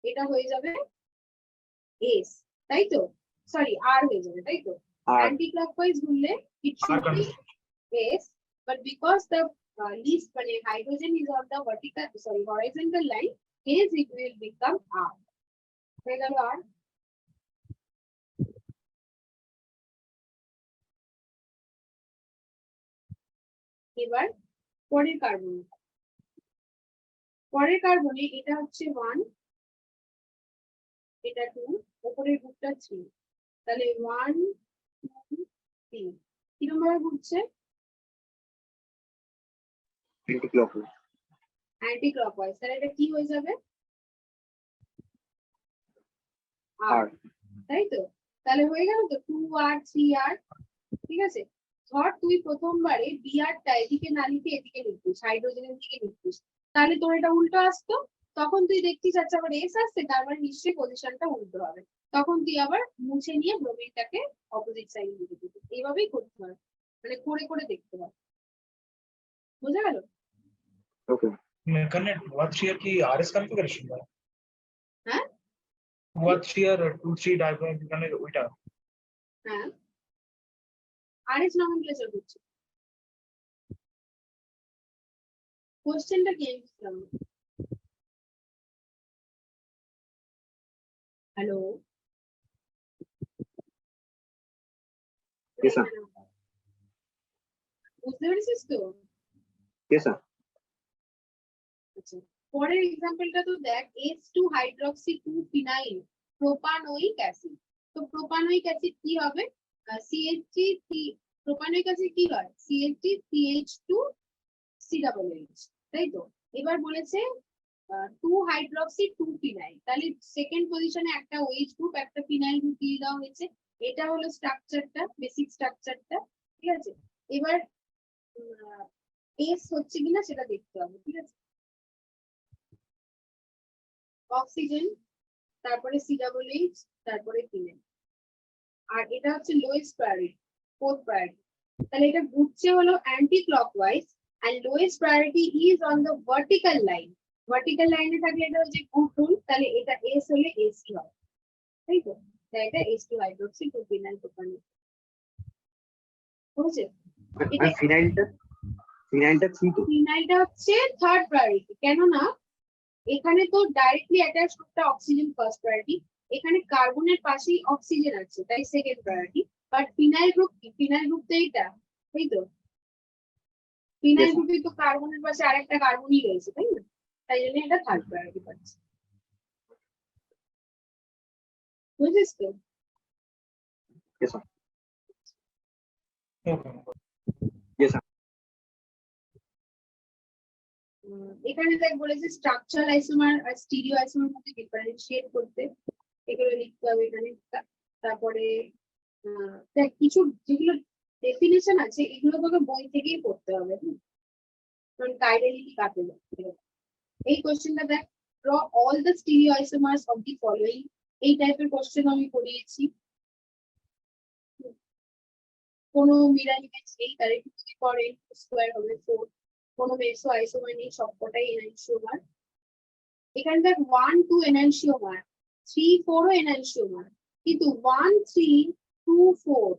এটা হয়ে যাবে S, তাই তো? সরি R হয়ে যাবে, তাই তো? anti-clockwise ঘুরলে it should be S, but because the least মানে hydrogen is on the horizontal line, hence it will become R. হয়ে গেল R। এবার পরের কার্বনে এটা হচ্ছে 1, এটা 2, উপরের গ্রুপটা 3, তাহলে 1 2 3 কিরকম ভাবে ঘুরছে? অ্যান্টি ক্লকওয়াইজ, তাহলে এটা কি হয়ে যাবে? আর, তাই তো? তাহলে হয়ে গেল তো 2R 3R, ঠিক আছে? ধর তুই প্রথমবারে বিআরটা এদিকে না লিখে এদিকে লিখতিস, হাইড্রোজেনের দিকে লিখতিস, তাহলে তোর এটা উল্টো আসতো, তখন তুই দেখতিস আচ্ছা আবার এস আসছে, তার মানে নিশ্চয়ই পজিশনটা উল্টো হবে, তখন তুই আবার মুছে নিয়ে ব্রোমিনটাকে অপোজিট সাইডে লিখে দিবি। এইভাবেই করতে হয়, মানে করে করে দেখতে হয়, বুঝা গেল? ওকে, এখানে 1 3 কি আরএস কনফিগারেশন হয়? হ্যাঁ 2 আর 3 আর 2 3 ডাইব্রোমিথানের ওইটা হ্যাঁ আরএস নমেনক্লেচার করছি কোশ্চেনটা কি আমি বুঝলাম না। Hello Yes, sir. বুঝতে পেরেছিস তো Yes, sir. আচ্ছা পরের এক্সাম্পলটা তো দেখ H2 hydroxy 2 phenyl propanoic acid তো প্রোপানোয়িক অ্যাসিড কি হবে CH3 প্রোপানোয়িক অ্যাসিড কি হয় CH3 CH2 COOH তাই তো এবার বলেছে 2 হাইড্রক্সি 2 ফিনাইল তাহলে সেকেন্ড পজিশনে একটা OH গ্রুপ একটা ফিনাইল গ্রুপ দিয়ে দেওয়া হয়েছে এটা হলো স্ট্রাকচারটা বেসিক স্ট্রাকচারটা ঠিক আছে এবার এস হচ্ছে কিনা সেটা দেখতে হবে ঠিক আছে অক্সিজেন তারপরে COOH তারপরে ফিনাইল আর এটা হচ্ছে লোয়েস্ট প্রায়োরিটি ফোর্থ প্রায়োরিটি তাহলে এটা ঘুরছে হলো anti clockwise and lowest priority is on the vertical line vertical line এ থাকলে এটা হচ্ছে গুড রুল তাহলে এটা S হলে S2 হবে তাই তো তাই এটা S2 হাইড্রোক্সি 2 ফিনাইল প্রোপানোয়িক বুঝছে এটা আর ফিনাইলটা 3 তো ফিনাইলটা হচ্ছে থার্ড প্রায়োরিটি কেন না এখানে তো ডাইরেক্টলি অ্যাটাচড গ্রুপটা অক্সিজেন ফার্স্ট প্রায়োরিটি এখানে কার্বনের পাশেই অক্সিজেন আছে তাই second priority but phenyl group কি ফিনাইল গ্রুপ তো এইটা তাই তো ফিনাইল গ্রুপে তো কার্বনের পাশে আরেকটা কার্বনই রয়েছে তাই না তাই জন্য এটা থার্ড প্রায়োরিটি পাচ্ছে বুঝছিস তো Yes, sir. ওকে Yes, sir. এখানে দেখ বলেছে স্ট্রাকচারাল আইসোমার আর স্টিরিও আইসোমার মধ্যে ডিফারেন্সিয়েট করতে এগুলো লিখতে হবে এখানে তারপরে দেখ কিছু যেগুলো ডেফিনেশন আছে এগুলো তোকে বই থেকেই পড়তে হবে কারণ কাইরালিটি কাকে বলে এই কোশ্চেনটা দেখ draw all the stereoisomers of the following এই টাইপের কোশ্চেন আমি করিয়েছি কোনো মিরার ইমেজ নেই তাহলে 2 পরে স্কোয়ার হবে 4 কোনো মেসো আইসোমার নেই সবকটাই এনানসিওমার এখানে দেখ 1 2 এনানসিওমার 3 4 ও এনানসিওমার কিন্তু 1 3 2 4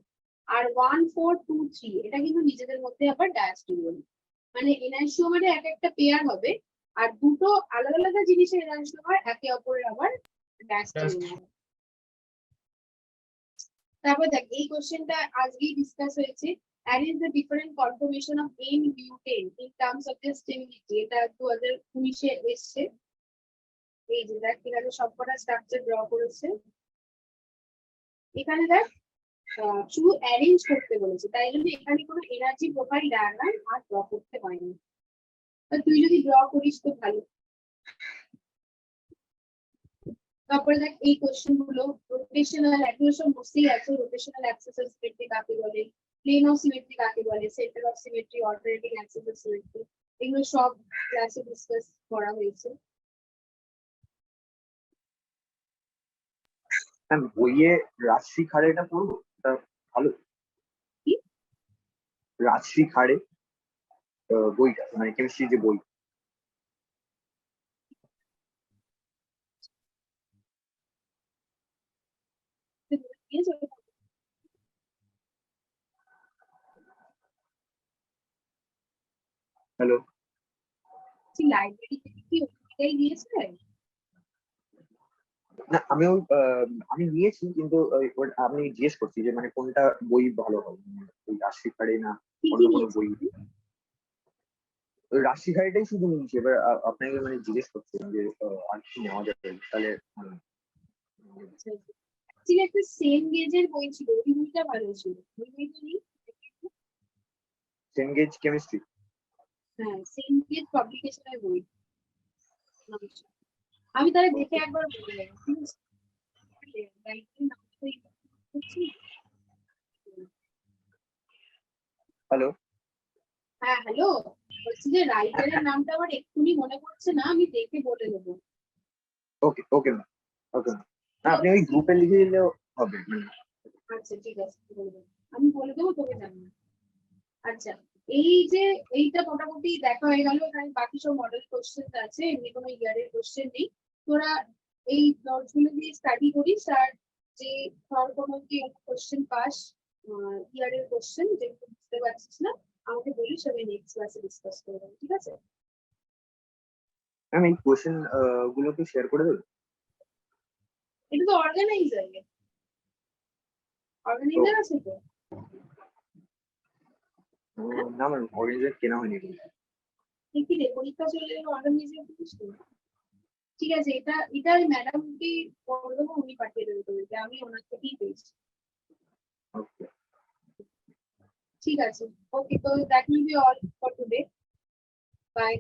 আর 1 4 2 3 এটা কিন্তু নিজেদের মধ্যে আবার ডায়াস্টেরিয়ন মানে এনানসিওমারে এক একটা পেয়ার হবে আর দুটো আলাদা আলাদা জিনিসের এনানসিওমার একে অপরের আবার ডায়াস্টেরিয়ন তারপর দেখ এই কোশ্চেনটা আজকেই ডিসকাস হয়েছে arrange the different conformation of N-butane in terms of their stability এটা 2019 এ এসেছে এই যে দেখ এখানে সবকটা স্ট্রাকচার ড্র করেছে এখানে দেখ শুধু অ্যারেঞ্জ করতে বলেছে তাই জন্য এখানে কোনো এনার্জি প্রোফাইল ডায়াগ্রাম আর ড্র করতে হয়নি তুই যদি ড্র করিস তো ভালো তারপরে দেখ এই কোশ্চেন গুলো রোটেশনাল এগুলো সব বুঝতেই আছে রোটেশনাল অ্যাক্সিস অফ সিমেট্রি কাকে বলে প্লেন অফ সিমেট্রি কাকে বলে centre of symmetry alternating Axis of symmetry এগুলো সব ক্লাসে ডিসকাস করা হয়েছে ম্যাম বইয়ে রাজশ্রী খাড়ে এটা পড়বো এটা ভালো কি? রাজশ্রী খাড়ে বইটা মানে কেমিস্ট্রি যে বই হ্যালো লাইব্রেরি থেকে কি ওইটাই দিয়েছে না আমি নিয়েছি কিন্তু আমি জিজ্ঞেস করছি যে মানে কোনটা বই ভালো হবে ওই রাজশ্রী খাড়ে না কি অন্য কি কোনো নিয়েছে? বই ওই রাজশ্রী খাড়েটাই শুধু নিয়েছি এবার আপনাকে মানে জিজ্ঞেস করছিলাম যে আর কি নেওয়া যাবে তাহলে Actually একটা সেম গেজের বই ছিল ওই বইটা ভালো ছিল ওই বইটা নেই সেম গেজ কেমিস্ট্রি হ্যাঁ সেম গেজ পাবলিকেশনের বই আমি তাহলে দেখে একবার বলে দেবো ঠিক আছে লাইব্রেরির নামটা তো করছি হ্যালো হ্যাঁ হ্যালো বলছি যে রাইটারের নামটা আমার এক্ষুনি মনে পড়ছে না আমি দেখে বলে দেবো ওকে ওকে ম্যাম ওকে ম্যাম আপনি ওই গ্রুপে লিখে দিলেও হবে আচ্ছা ঠিক আছে বলে দেবো আমি বলে দেবো তোকে জানাবো আচ্ছা এই যে এইটা মোটামুটি দেখা হয়ে গেল এখানে বাকি সব মডেল কোশ্চেন আছে এমনি কোনো ইয়ারের কোশ্চেন নেই তোরা এই নোটস গুলো দিয়ে স্টাডি করিস আর যে ধর কোনো কি কোশ্চেন পাস ইয়ারের কোশ্চেন যেগুলো বুঝতে পারছিস না আমাকে বলিস, আমি নেক্সট ক্লাসে ডিসকাস করবো, ঠিক আছে? ম্যাম এই কোশ্চেন গুলো কি শেয়ার করে দেবে? এটা তো অর্গানাইজার আছে তো। না ম্যাম অর্গানাইজার কেনা হয়নি। কি রে, পরীক্ষা চলে এলো অর্গানাইজার দিস তো? ঠিক আছে, এটা ম্যাডামকে করে দেবো, উনি পাঠিয়ে দেবে তোমাকে, আমি ওনার থেকেই পেয়েছি। ওকে। ঠিক আছে, ওকে, তো that will be all for today, by.